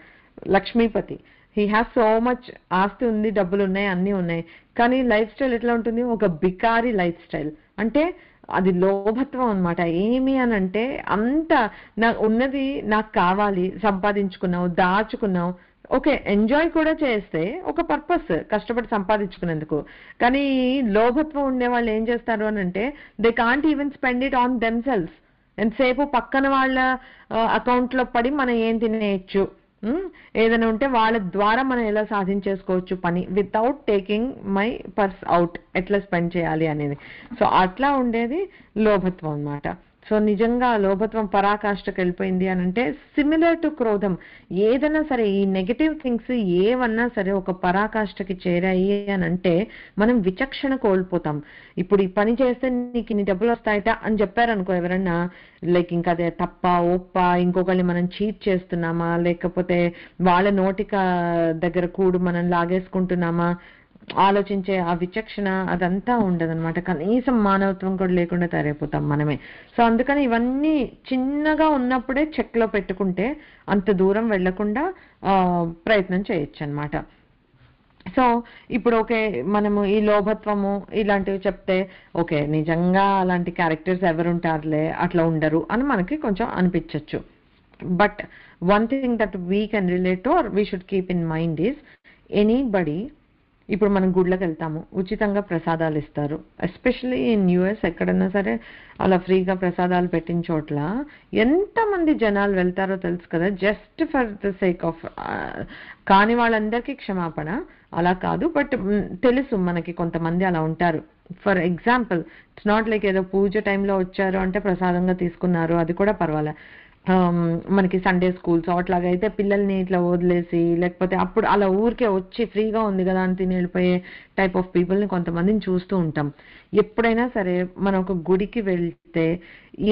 Lakshmipati. He has so much, ఆస్తి ఉంది, డబ్బులు ఉన్నాయి, అన్నీ ఉన్నాయి, కానీ లైఫ్ స్టైల్ ఎట్లా ఉంటుంది, ఒక బికారీ లైఫ్ స్టైల్. అంటే అది లోభత్వం అనమాట. ఏమి అని అంటే అంత ఉన్నది నాకు కావాలి, సంపాదించుకున్నావు, దాచుకున్నావు, ఓకే ఎంజాయ్ కూడా చేస్తే ఒక పర్పస్, కష్టపడి సంపాదించుకునేందుకు. కానీ లోభత్వం ఉండే వాళ్ళు ఏం చేస్తారు అని అంటే they can't even spend it on themselves. ఎంతసేపు పక్కన వాళ్ళ అకౌంట్ లో పడి మనం ఏం తినేయచ్చు, ఏదైనా ఉంటే వాళ్ళ ద్వారా మనం ఎలా సాధించేసుకోవచ్చు పని, without taking my purse out, ఎట్లా స్పెండ్ చేయాలి అనేది. సో అట్లా ఉండేది లోభత్వం అన్నమాట. సో నిజంగా లోభత్వం పరాకాష్ఠకి వెళ్ళిపోయింది అని అంటే సిమిలర్ టు క్రోధం. ఏదైనా సరే ఈ నెగటివ్ థింగ్స్ ఏవన్నా సరే ఒక పరాకాష్ఠకి చేరాయి అని అంటే మనం విచక్షణ కోల్పోతాం. ఇప్పుడు ఈ పని చేస్తే నీకు ఇన్ని డబ్బులు వస్తాయట అని చెప్పారనుకో ఎవరన్నా, లైక్ ఇంకా అదే తప్ప ఒప్ప, ఇంకొకరిని మనం చీట్ చేస్తున్నామా, లేకపోతే వాళ్ళ నోటిక దగ్గర కూడు మనం లాగేసుకుంటున్నామా, ఆలోచించే ఆ విచక్షణ అదంతా ఉండదన్నమాట. కనీసం మానవత్వం కూడా లేకుండా తయారైపోతాం మనమే. సో అందుకని ఇవన్నీ చిన్నగా ఉన్నప్పుడే చెక్లో పెట్టుకుంటే అంత దూరం వెళ్లకుండా ప్రయత్నం చేయొచ్చు అనమాట. సో ఇప్పుడు ఓకే, మనము ఈ లోభత్వము ఇలాంటివి చెప్తే ఓకే నిజంగా అలాంటి క్యారెక్టర్స్ ఎవరుంటారులే, అట్లా ఉండరు అని మనకి కొంచెం అనిపించవచ్చు. But one thing that we can relate to or we should keep in mind is anybody. ఇప్పుడు మనం గుడ్లకు వెళ్తాము, ఉచితంగా ప్రసాదాలు ఇస్తారు. ఎస్పెషల్లీ ఇన్ యూఎస్ ఎక్కడన్నా సరే అలా ఫ్రీగా ప్రసాదాలు పెట్టిన చోట్ల ఎంతమంది జనాలు వెళ్తారో తెలుసు కదా, just for the sake of. కాని వాళ్ళందరికీ క్షమాపణ అలా కాదు, బట్ తెలుసు మనకి కొంతమంది అలా ఉంటారు. For example, it's not like ఏదో పూజ టైంలో వచ్చారు అంటే ప్రసాదంగా తీసుకున్నారు, అది కూడా పర్వాలే. మనకి సండే స్కూల్స్ అట్లాగైతే పిల్లల్ని ఇట్లా వదిలేసి, లేకపోతే అప్పుడు అలా ఊరికే వచ్చి ఫ్రీగా ఉంది కదా అని తిని వెళ్ళిపోయే టైప్ ఆఫ్ పీపుల్ని కొంతమందిని చూస్తూ ఉంటాం. ఎప్పుడైనా సరే మనం ఒక గుడికి వెళ్తే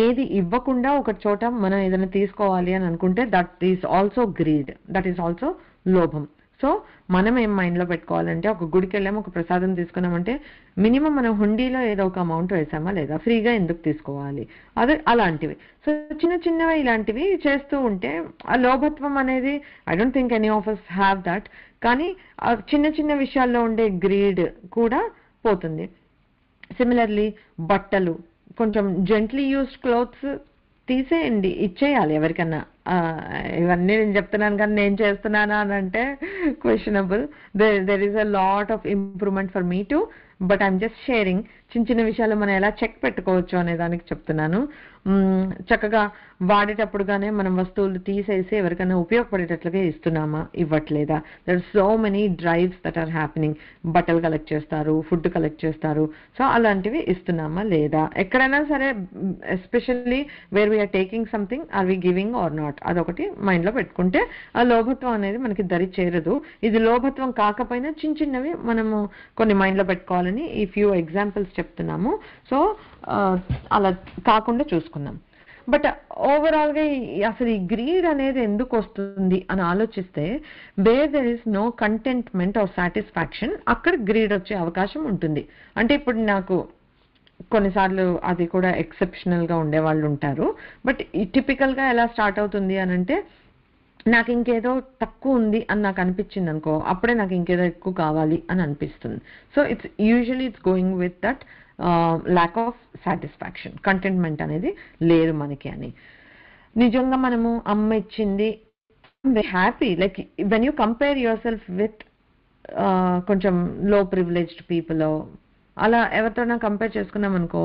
ఏది ఇవ్వకుండా ఒక చోట మనం ఏదైనా తీసుకోవాలి అని అనుకుంటే that is also greed, that is also లోభం. సో మనం ఏం మైండ్లో పెట్టుకోవాలంటే, ఒక గుడికి వెళ్ళాము, ఒక ప్రసాదం తీసుకున్నామంటే మినిమం మనం హుండీలో ఏదో ఒక అమౌంట్ వేసామా లేదా, ఫ్రీగా ఎందుకు తీసుకోవాలి, అదే అలాంటివి. సో చిన్న చిన్నవి ఇలాంటివి చేస్తూ ఉంటే ఆ లోభత్వం అనేది, I don't think any of us have that, కానీ ఆ చిన్న చిన్న విషయాల్లో ఉండే గ్రీడ్ కూడా పోతుంది. సిమిలర్లీ బట్టలు, కొంచెం జెంట్లీ యూస్డ్ క్లోత్స్ తీసేయండి, ఇచ్చేయాలి ఎవరికన్నా. ఇవన్నీ నేను చెప్తున్నాను కానీ నేను చేస్తున్నానా అని అంటే questionable. There is a lot of improvement for me to, but I'm just sharing. చిన్న చిన్న విషయాలు మనం ఎలా చెక్ పెట్టుకోవచ్చు అనే దానికి చెప్తున్నాను. చక్కగా వాడేటప్పుడుగానే మనం వస్తువులు తీసేసి ఎవరికైనా ఉపయోగపడేటట్లుగా ఇస్తున్నామా, ఇవ్వట్లేదా. There so many drives that are happening. బట్టలు కలెక్ట్ చేస్తారు, ఫుడ్ కలెక్ట్ చేస్తారు. సో అలాంటివి ఇస్తున్నామా లేదా. ఎక్కడైనా సరే especially where we're taking something, or we giving or not, అదొకటి మైండ్లో పెట్టుకుంటే ఆ లోభత్వం అనేది మనకి దరి చేరదు. ఇది లోభత్వం కాకపోయినా చిన్న చిన్నవి మనము కొన్ని మైండ్లో పెట్టుకోవాలని ఈ ఫ్యూ ఎగ్జాంపుల్స్ చెప్తున్నాము. సో అలా కాకుండా చూసుకుందాం. బట్ ఓవరాల్గా అసలు ఈ గ్రీడ్ అనేది ఎందుకు వస్తుంది అని ఆలోచిస్తే, where there is no contentment or satisfaction, అక్కడ గ్రీడ్ వచ్చే అవకాశం ఉంటుంది. అంటే ఇప్పుడు నాకు కొన్నిసార్లు అది కూడా ఎక్సెప్షనల్గా ఉండే వాళ్ళు ఉంటారు. బట్ టిపికల్గా ఎలా స్టార్ట్ అవుతుంది అని అంటే, నాకు ఇంకేదో తక్కువ ఉంది అని నాకు అనిపించింది అనుకో, అప్పుడే నాకు ఇంకేదో ఎక్కువ కావాలి అని అనిపిస్తుంది. So it's going with that lack of satisfaction, contentment అనేది లేదు మనకి అని. నిజంగా మనము అమ్మ ఇచ్చింది happy, like when you compare yourself with కొంచెం లో ప్రివిలేజ్డ్ పీపుల్, అలా ఎవరితోనా కంపేర్ చేసుకున్నాం అనుకో,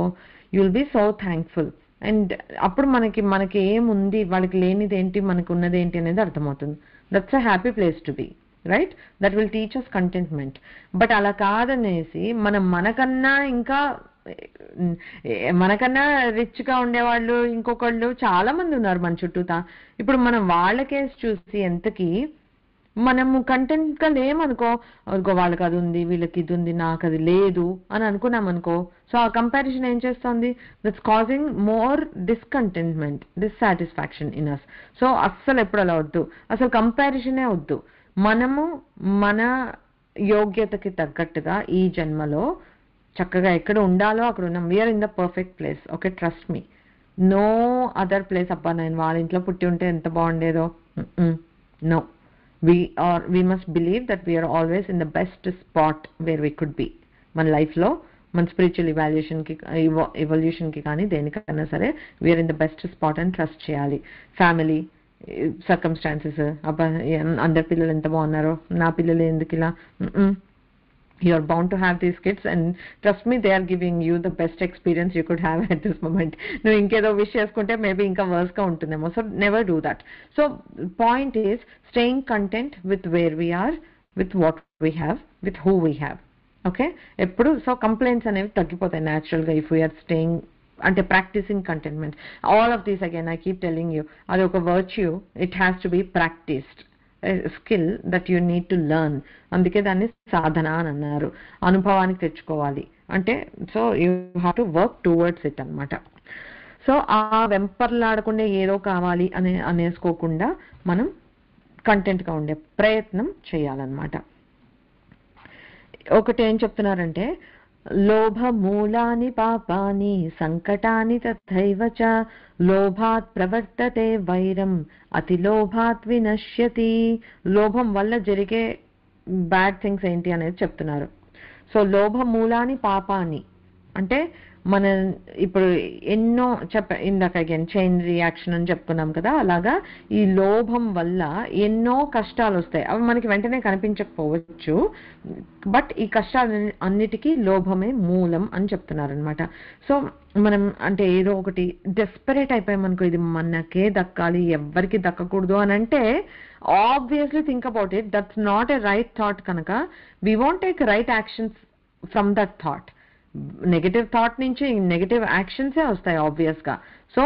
you will be so thankful. And అప్పుడు మనకి ఏముంది, వాళ్ళకి లేనిది ఏంటి, మనకు ఉన్నది ఏంటి అనేది అర్థమవుతుంది. That's a happy place to be, right? That will teach us contentment. But అలా కాదనేసి మనకన్నా రిచ్గా ఉండేవాళ్ళు ఇంకొకళ్ళు చాలా మంది ఉన్నారు మన చుట్టూతా. ఇప్పుడు మనం వాళ్ళ కేసు చూసి ఎంతకి మనము కంటెంట్గా లేమనుకో, వాళ్ళకి అది ఉంది, వీళ్ళకి ఇది ఉంది, నాకు అది లేదు అని అనుకున్నాం అనుకో, సో ఆ కంపారిజన్ ఏం చేస్తుంది, that's causing more discontentment, dissatisfaction in us. So అస్సలు ఎప్పుడు అలా వద్దు, అసలు కంపారిజనే వద్దు. మనము మన యోగ్యతకి తగ్గట్టుగా ఈ జన్మలో చక్కగా ఎక్కడ ఉండాలో అక్కడ ఉన్నాం. We are in the perfect place. Okay, trust me, no other place. అబ్బా నేను వాళ్ళ ఇంట్లో పుట్టి ఉంటే ఎంత బాగుండేదో, no. We must believe that we are always in the best spot where we could be. మన లైఫ్లో మన స్పిరిచువల్ ఎవల్యూషన్కి కానీ దేనికైనా సరే we are in the best spot అని ట్రస్ట్ చేయాలి. ఫ్యామిలీ సర్కమ్స్టాన్సెస్, అబ్బా అందరి పిల్లలు ఎంత బాగున్నారో, నా పిల్లలు ఎందుకు ఇలా, you are bound to have these kids and trust me, they are giving you the best experience you could have at this moment. నువ్వు ఇంకేదో విష్ చేసుకుంటే మేబీ ఇంకా వర్స్గా ఉంటుందేమో. So never do that. So point is staying content with where we are, with what we have, with who we have. Okay, ఎప్పుడు so complaints అనేవి తగ్గిపోతాయి న్యాచురల్గా ఇఫ్ వీఆర్ స్టేయింగ్ అంటే practicing contentment, all of these again I keep telling you, అది ఒక virtue, it has to be practiced skill that you need to learn. అందుకే దాన్ని సాధన అని అన్నారు. అనుభవానికి తెచ్చుకోవాలి అంటే, so you have to work towards it అనమాట. సో ఆ వెంపర్లాడకుండా ఏదో కావాలి అనేసుకోకుండా మనం కంటెంట్గా ఉండే ప్రయత్నం చేయాలన్నమాట. ఒకటి ఏం చెప్తున్నారంటే, లోభ మూలాని పాపాని సంకటాని తథైవ చ లోభాత్ ప్రవర్తతే వైరం అతి లోభాత్ వినశ్యతి. లోభం వల్ల జరిగే బ్యాడ్ థింగ్స్ ఏంటి అనేది చెప్తున్నారు. సో లోభ మూలాని పాపాని అంటే మన ఇప్పుడు ఎన్నో ఇందాక అగైన్ చైన్ రియాక్షన్ అని చెప్పుకున్నాం కదా, అలాగా ఈ లోభం వల్ల ఎన్నో కష్టాలు వస్తాయి. అవి మనకి వెంటనే కనిపించకపోవచ్చు, బట్ ఈ కష్టాలు అన్నిటికీ లోభమే మూలం అని చెప్తున్నారు అనమాట. సో మనం అంటే ఏదో ఒకటి డెస్పరేట్ అయిపోయామనుకో, ఇది మనకే దక్కాలి ఎవ్వరికి దక్కకూడదు అని అంటే, obviously think about it, that's not a right thought. కనుక we want take right actions from that thought. Negative thought నుంచి నెగటివ్ యాక్షన్సే వస్తాయి ఆబ్వియస్ గా. So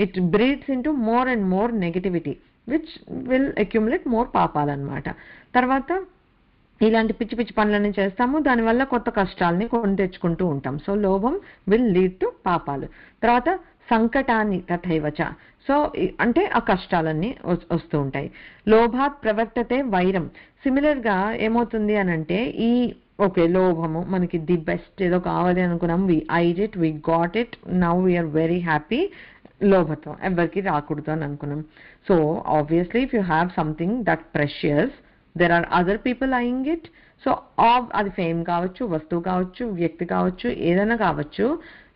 it breeds into more and more negativity which will accumulate more పాపాలన్నమాట. తర్వాత ఇలాంటి పిచ్చి పిచ్చి పనులన్నీ చేస్తాము, దానివల్ల కొత్త కష్టాలని కొని తెచ్చుకుంటూ ఉంటాం. సో లోభం విల్ లీడ్ టు పాపాలు. తర్వాత సంకటాన్ని తథైవచ, సో అంటే ఆ కష్టాలన్నీ వస్తూ ఉంటాయి. లోభాత్ ప్రవర్తతే వైరం, సిమిలర్ గా ఏమవుతుంది అని అంటే, ఈ ఓకే లోభము మనకి ది బెస్ట్ ఏదో కావాలి అనుకున్నాం, we eyed it, we got it, now we're very happy. లోభత్వం ఎవరికి రాకూడదు అని అనుకున్నాం. So obviously if you have something that precious, there are other people eyeing it. So అది ఫేమ్ కావచ్చు, వస్తువు కావచ్చు, వ్యక్తి కావచ్చు, ఏదైనా కావచ్చు.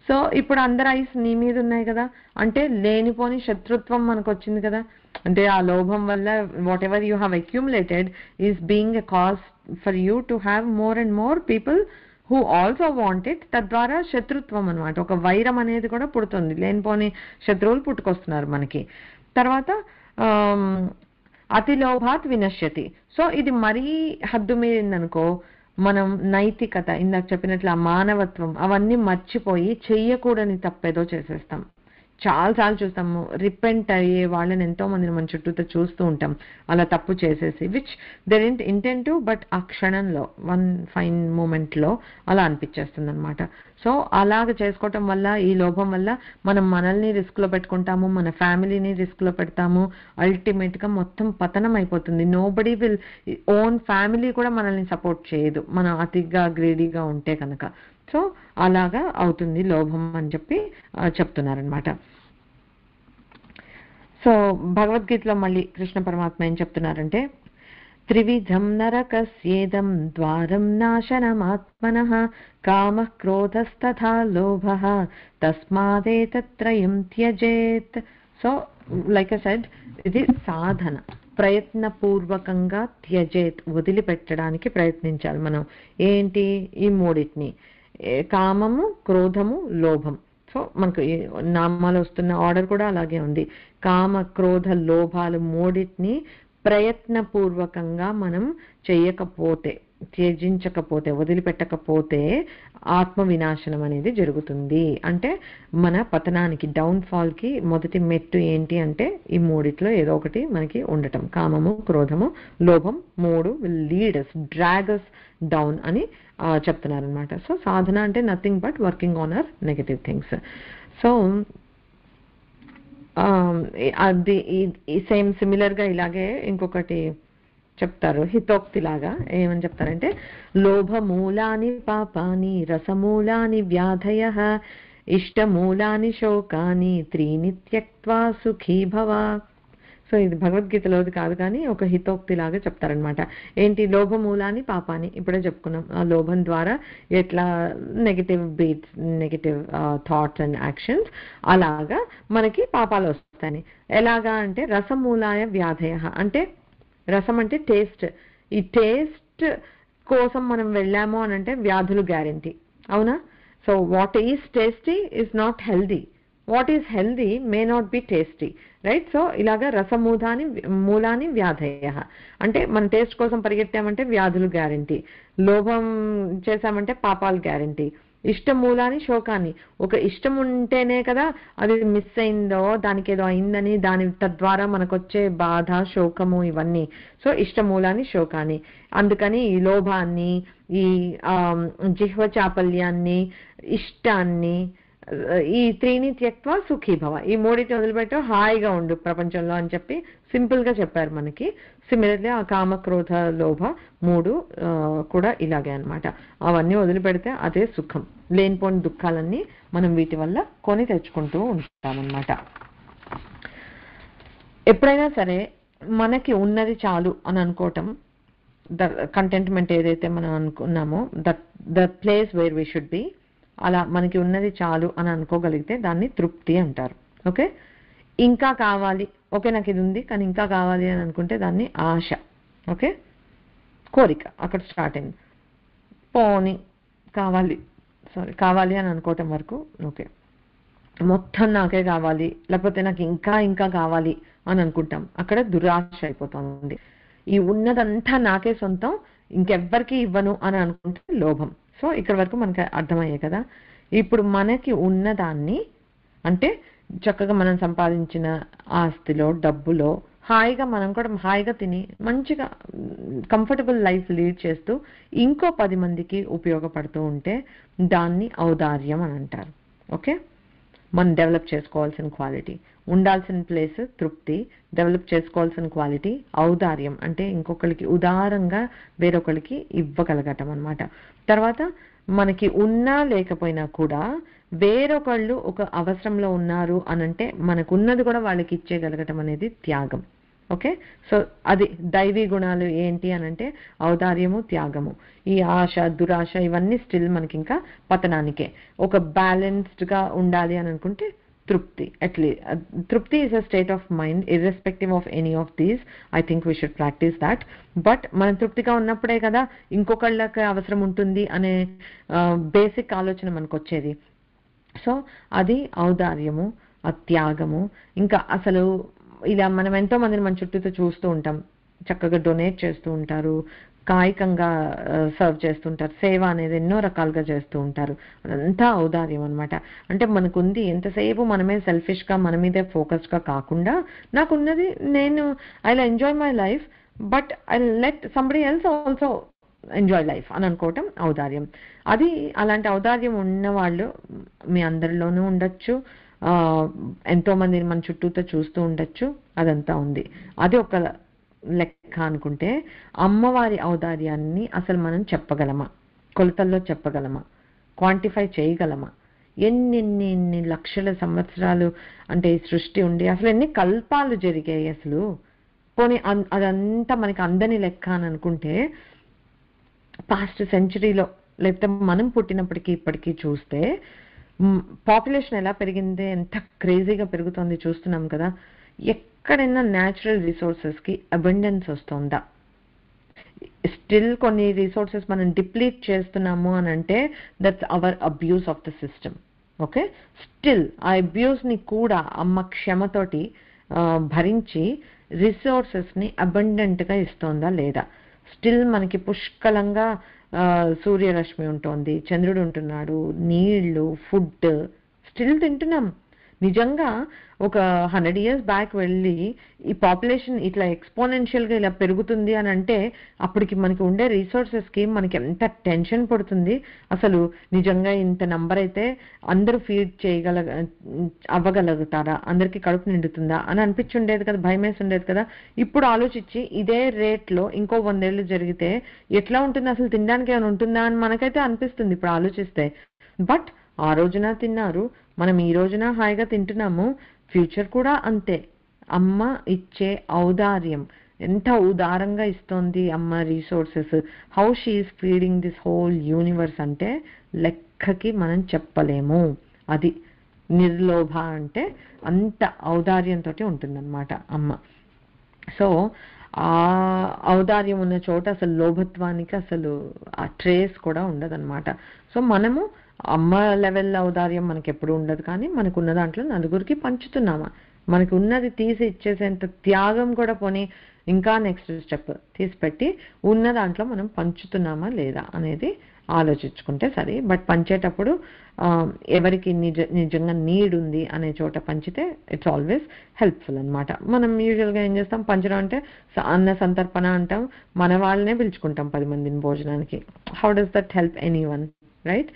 సో ఇప్పుడు అందరు ఐస్ నీ మీద ఉన్నాయి కదా, అంటే లేనిపోని శత్రుత్వం మనకు వచ్చింది కదా. అంటే ఆ లోభం వల్ల what ever you have accumulated is being a cause for you to have more and more people who also want it. తద్వారా శత్రుత్వం అనమాట, ఒక వైరం అనేది కూడా పుడుతుంది, లేనిపోని శత్రువులు పుట్టుకొస్తున్నారు మనకి. తర్వాత అతి లోభాత్ వినశ్యతి. సో ఇది మరీ హద్దు మీరిందనుకో, మనం నైతికత ఇందాక చెప్పినట్లు ఆ మానవత్వం అవన్నీ మర్చిపోయి చెయ్యకూడని తప్పేదో చేసేస్తాం. చాలాసార్లు చూస్తాము, రిపెంట్ అయ్యే వాళ్ళని ఎంతో మందిని మన చుట్టూతో చూస్తూ ఉంటాం అలా తప్పు చేసేసి, విచ్ దెర్ ఇంట్ ఇంటెంట్ టు, బట్ ఆ క్షణంలో వన్ ఫైన్ మూమెంట్లో అలా అనిపించేస్తుంది అనమాట. సో అలాగ చేసుకోవటం వల్ల, ఈ లోభం వల్ల మనం మనల్ని రిస్క్లో పెట్టుకుంటాము, మన ఫ్యామిలీని రిస్క్లో పెడతాము. అల్టిమేట్గా మొత్తం పతనం అయిపోతుంది. నోబడీ విల్, ఓన్ ఫ్యామిలీ కూడా మనల్ని సపోర్ట్ చేయదు మనం అతిగా గ్రేడీగా ఉంటే కనుక. సో అలాగా అవుతుంది లోభం అని చెప్పి చెప్తున్నారనమాట. సో భగవద్గీతలో మళ్ళీ కృష్ణ పరమాత్మ ఏం చెప్తున్నారంటే, త్రివిధం నరకస్యేదం ద్వారం నాశనమాత్మనః కామః క్రోధస్తథా లోభః తస్మాదేతత్రయం త్యజేత్. సో లైక్ ఐ సెడ్, ఇది సాధన, ప్రయత్నపూర్వకంగా త్యజేత్, వదిలిపెట్టడానికి ప్రయత్నించాలి మనం. ఏంటి? ఈ మూడింటిని, కామము, క్రోధము, లోభం. సో మనకు నామాలు వస్తున్న ఆర్డర్ కూడా అలాగే ఉంది. కామ, క్రోధ, లోభాలు మూడింటిని ప్రయత్నపూర్వకంగా మనం చెయ్యకపోతే, త్యజించకపోతే, వదిలిపెట్టకపోతే ఆత్మ వినాశనం అనేది జరుగుతుంది. అంటే మన పతనానికి, డౌన్ఫాల్ కి మొదటి మెట్టు ఏంటి అంటే ఈ మూడిట్లో ఏదో ఒకటి మనకి ఉండటం. కామము, క్రోధము, లోభం, మూడు will lead us, drag us down అని చెప్తున్నారనమాట. సో సాధన అంటే nothing but working on hour negative things. So అది సేమ్ సిమిలర్ గా ఇలాగే ఇంకొకటి చెప్తారు హితోక్తి లాగా. ఏమని చెప్తారంటే, లోభమూలాని పాపాని రసమూలాని వ్యాధయః ఇష్టమూలాని శోకాని త్రీని త్యక్త్వా సుఖీ భవ. సో ఇది భగవద్గీతలోది కాదు కానీ ఒక హితోక్తి లాగా చెప్తారనమాట. ఏంటి? లోభమూలాని పాపాని, ఇప్పుడే చెప్పుకున్నాం. ఆ లోభం ద్వారా ఎట్లా negative beats, negative thoughts and actions, అలాగా మనకి పాపాలు వస్తాయి. ఎలాగా అంటే రసమూలాయ వ్యాధయ, అంటే రసం అంటే టేస్ట్. ఈ టేస్ట్ కోసం మనం వెళ్ళాము అని అంటే వ్యాధులు గ్యారెంటీ, అవునా? So what is tasty is not healthy, what is healthy may not be tasty, right? So ఇలాగా మూలాని వ్యాధయ, అంటే మన టేస్ట్ కోసం పరిగెత్తామంటే వ్యాధులు గ్యారెంటీ, లోభం చేశామంటే పాపాలు గ్యారెంటీ, ఇష్టమూలాని శోకాన్ని. ఒక ఇష్టం ఉంటేనే కదా అది మిస్ అయిందో, దానికి ఏదో అయిందని, దాని తద్వారా మనకొచ్చే బాధ, శోకము ఇవన్నీ. సో ఇష్టమూలాని శోకాన్ని. అందుకని ఈ లోభాన్ని, ఈ జిహ్వ చాపల్యాన్ని, ఇష్టాన్ని, ఈ త్రీని త్యక్వా సుఖీ భవ, ఈ మూడింటిని వదిలిపెట్టు హాయిగా ఉండు ప్రపంచంలో అని చెప్పి సింపుల్ గా చెప్పారు మనకి. సిమిలర్లీ ఆ కామ క్రోధ లోభ మూడు కూడా ఇలాగే అన్నమాట. అవన్నీ వదిలిపెడితే అదే సుఖం. లేనిపోని దుఃఖాలన్నీ మనం వీటి వల్ల కొని తెచ్చుకుంటూ ఉంటామన్నమాట. ఎప్పుడైనా సరే మనకి ఉన్నది చాలు అని అనుకోవటం, కంటెంట్మెంట్ ఏదైతే మనం అనుకున్నామో the place where we should be, అలా మనకి ఉన్నది చాలు అని అనుకోగలిగితే దాన్ని తృప్తి అంటారు. ఓకే, ఇంకా కావాలి, ఓకే నాకు ఇది ఉంది కానీ ఇంకా కావాలి అని అనుకుంటే దాన్ని ఆశ. ఓకే, కోరిక అక్కడ స్టార్ట్ అయింది. పోని కావాలి అని అనుకోవటం వరకు ఓకే. మొత్తం నాకే కావాలి, లేకపోతే నాకు ఇంకా ఇంకా కావాలి అని అనుకుంటాం, అక్కడ దురాశ అయిపోతుంది. ఈ ఉన్నదంతా నాకే సొంతం, ఇంకెవ్వరికి ఇవ్వను అని అనుకుంటే లోభం. సో ఇక్కడ వరకు మనకి అర్థమయ్యే కదా. ఇప్పుడు మనకి ఉన్నదాన్ని అంటే చక్కగా మనం సంపాదించిన ఆస్తిలో, డబ్బులో హాయిగా మనం కూడా హాయిగా తిని మంచిగా కంఫర్టబుల్ లైఫ్ లీడ్ చేస్తూ ఇంకో 10 మందికి ఉపయోగపడుతూ ఉంటే దాన్ని ఔదార్యం అని అంటారు. ఓకే, మనం డెవలప్ చేసుకోవాల్సిన క్వాలిటీ, ఉండాల్సిన ప్లేస్ తృప్తి, డెవలప్ చేసుకోవాల్సిన క్వాలిటీ ఔదార్యం, అంటే ఇంకొకరికి ఉదారంగా వేరొకరికి ఇవ్వగలగటం అన్నమాట. తర్వాత మనకి ఉన్నా లేకపోయినా కూడా వేరొకళ్ళు ఒక అవసరంలో ఉన్నారు అనంటే మనకున్నది కూడా వాళ్ళకి ఇచ్చేయగలగటం అనేది త్యాగం. ఓకే, సో అది దైవీ గుణాలు ఏంటి అనంటే ఔదార్యము, త్యాగము. ఈ ఆశ, దురాశ ఇవన్నీ స్టిల్ మనకి ఇంకా పతనానికే. ఒక బ్యాలెన్స్డ్ గా ఉండాలి అని అనుకుంటే తృప్తి. తృప్తి is a state of mind irrespective of any of these. I think we should practice that. But మనం తృప్తిగా ఉన్నప్పుడే కదా ఇంకొకళ్ళకి అవసరం ఉంటుంది అనే బేసిక్ ఆలోచన మనకు వచ్చేది. సో అది ఔదార్యము, ఆ త్యాగము. ఇంకా అసలు ఇలా మనం ఎంతో మందిని మన చుట్టూతో చూస్తూ ఉంటాం, చక్కగా డొనేట్ చేస్తూ ఉంటారు, కాయికంగా సర్వ్ చేస్తుంటారు, సేవ అనేది ఎన్నో రకాలుగా చేస్తూ ఉంటారు. అదంతా ఔదార్యం అనమాట. అంటే మనకుంది ఎంతసేపు మనమే సెల్ఫిష్ గా మన మీదే ఫోకస్డ్ గా కాకుండా, నాకున్నది నేను I will enjoy my life but I let somebody else also enjoy life అని అనుకోవటం ఔదార్యం. అది అలాంటి ఔదార్యం ఉన్న వాళ్ళు మీ అందరిలోనూ ఉండొచ్చు, ఎంతో మందిని మన చుట్టూతో చూస్తూ ఉండొచ్చు, అదంతా ఉంది. అది ఒక లెక్క అనుకుంటే, అమ్మవారి ఔదార్యాన్ని అసలు మనం చెప్పగలమా, కొలతల్లో చెప్పగలమా, క్వాంటిఫై చేయగలమా? ఎన్ని లక్షల సంవత్సరాలు అంటే ఈ సృష్టి ఉండి అసలు ఎన్ని కల్పాలు జరిగాయి అసలు. పోనీ అదంతా మనకి అందని లెక్క అని అనుకుంటే, పాస్ట్ సెంచరీలో లేకపోతే మనం పుట్టినప్పటికీ ఇప్పటికీ చూస్తే పాపులేషన్ ఎలా పెరిగింది, ఎంత క్రేజీగా పెరుగుతుంది చూస్తున్నాం కదా. ఎక్కడైనా న్యాచురల్ రిసోర్సెస్కి అబండెన్స్ వస్తుందా? స్టిల్ కొన్ని రిసోర్సెస్ మనం డిప్లీట్ చేస్తున్నాము అని అంటే that's our abuse of the system. Okay, still ఆ అబ్యూస్ని కూడా అమ్మ క్షమతోటి భరించి రిసోర్సెస్ని అబండెంట్గా ఇస్తోందా లేదా? స్టిల్ మనకి పుష్కలంగా సూర్యరశ్మి ఉంటుంది, చంద్రుడు ఉంటున్నాడు, నీళ్లు, ఫుడ్ స్టిల్ తింటున్నాం. నిజంగా ఒక 100 years బ్యాక్ వెళ్ళి ఈ పాపులేషన్ ఇట్లా ఎక్స్పోనెన్షియల్గా ఇలా పెరుగుతుంది అని అంటే అప్పటికి మనకి ఉండే రిసోర్సెస్కి మనకి ఎంత టెన్షన్ పడుతుంది అసలు. నిజంగా ఇంత నంబర్ అయితే అందరూ ఫీడ్ అవ్వగలుగుతారా, అందరికీ కడుపు నిండుతుందా అని అనిపించుండేది కదా, భయమేసి ఉండేది కదా. ఇప్పుడు ఆలోచించి ఇదే రేట్లో ఇంకో 100 ఏళ్ళు జరిగితే ఎట్లా ఉంటుంది, అసలు తినడానికి ఏమైనా ఉంటుందా అని మనకైతే అనిపిస్తుంది ఇప్పుడు ఆలోచిస్తే. బట్ ఆ రోజున తిన్నారు, మనం ఈ రోజున హాయిగా తింటున్నాము, ఫ్యూచర్ కూడా అంతే. అమ్మ ఇచ్చే ఔదార్యం ఎంత ఉదారంగా ఇస్తోంది అమ్మ resources, how she is feeding this whole universe అంటే లెక్కకి మనం చెప్పలేము. అది నిర్లోభ అంటే అంత ఔదార్యంతో ఉంటుందన్నమాట అమ్మ. సో ఆ ఔదార్యం ఉన్న చోట అసలు లోభత్వానికి అసలు ఆ ట్రేస్ కూడా ఉండదన్నమాట. సో మనము అమ్మ లెవెల్ ఔదార్యం మనకి ఎప్పుడు ఉండదు, కానీ మనకున్న దాంట్లో నలుగురికి పంచుతున్నామా, మనకు ఉన్నది తీసి ఇచ్చేసేంత త్యాగం కూడా పోనీ ఇంకా నెక్స్ట్ స్టెప్ తీసిపెట్టి ఉన్న దాంట్లో మనం పంచుతున్నామా లేదా అనేది ఆలోచించుకుంటే సరే. బట్ పంచేటప్పుడు ఎవరికి నిజంగా నీడ్ ఉంది అనే చోట పంచితే ఇట్స్ ఆల్వేస్ హెల్ప్ఫుల్ అనమాట. మనం యూజువల్గా ఏం చేస్తాం, పంచడం అంటే అన్న సంతర్పణ అంటాం, మన వాళ్ళనే పిలుచుకుంటాం 10 మందిని భోజనానికి. How does that help any one, right?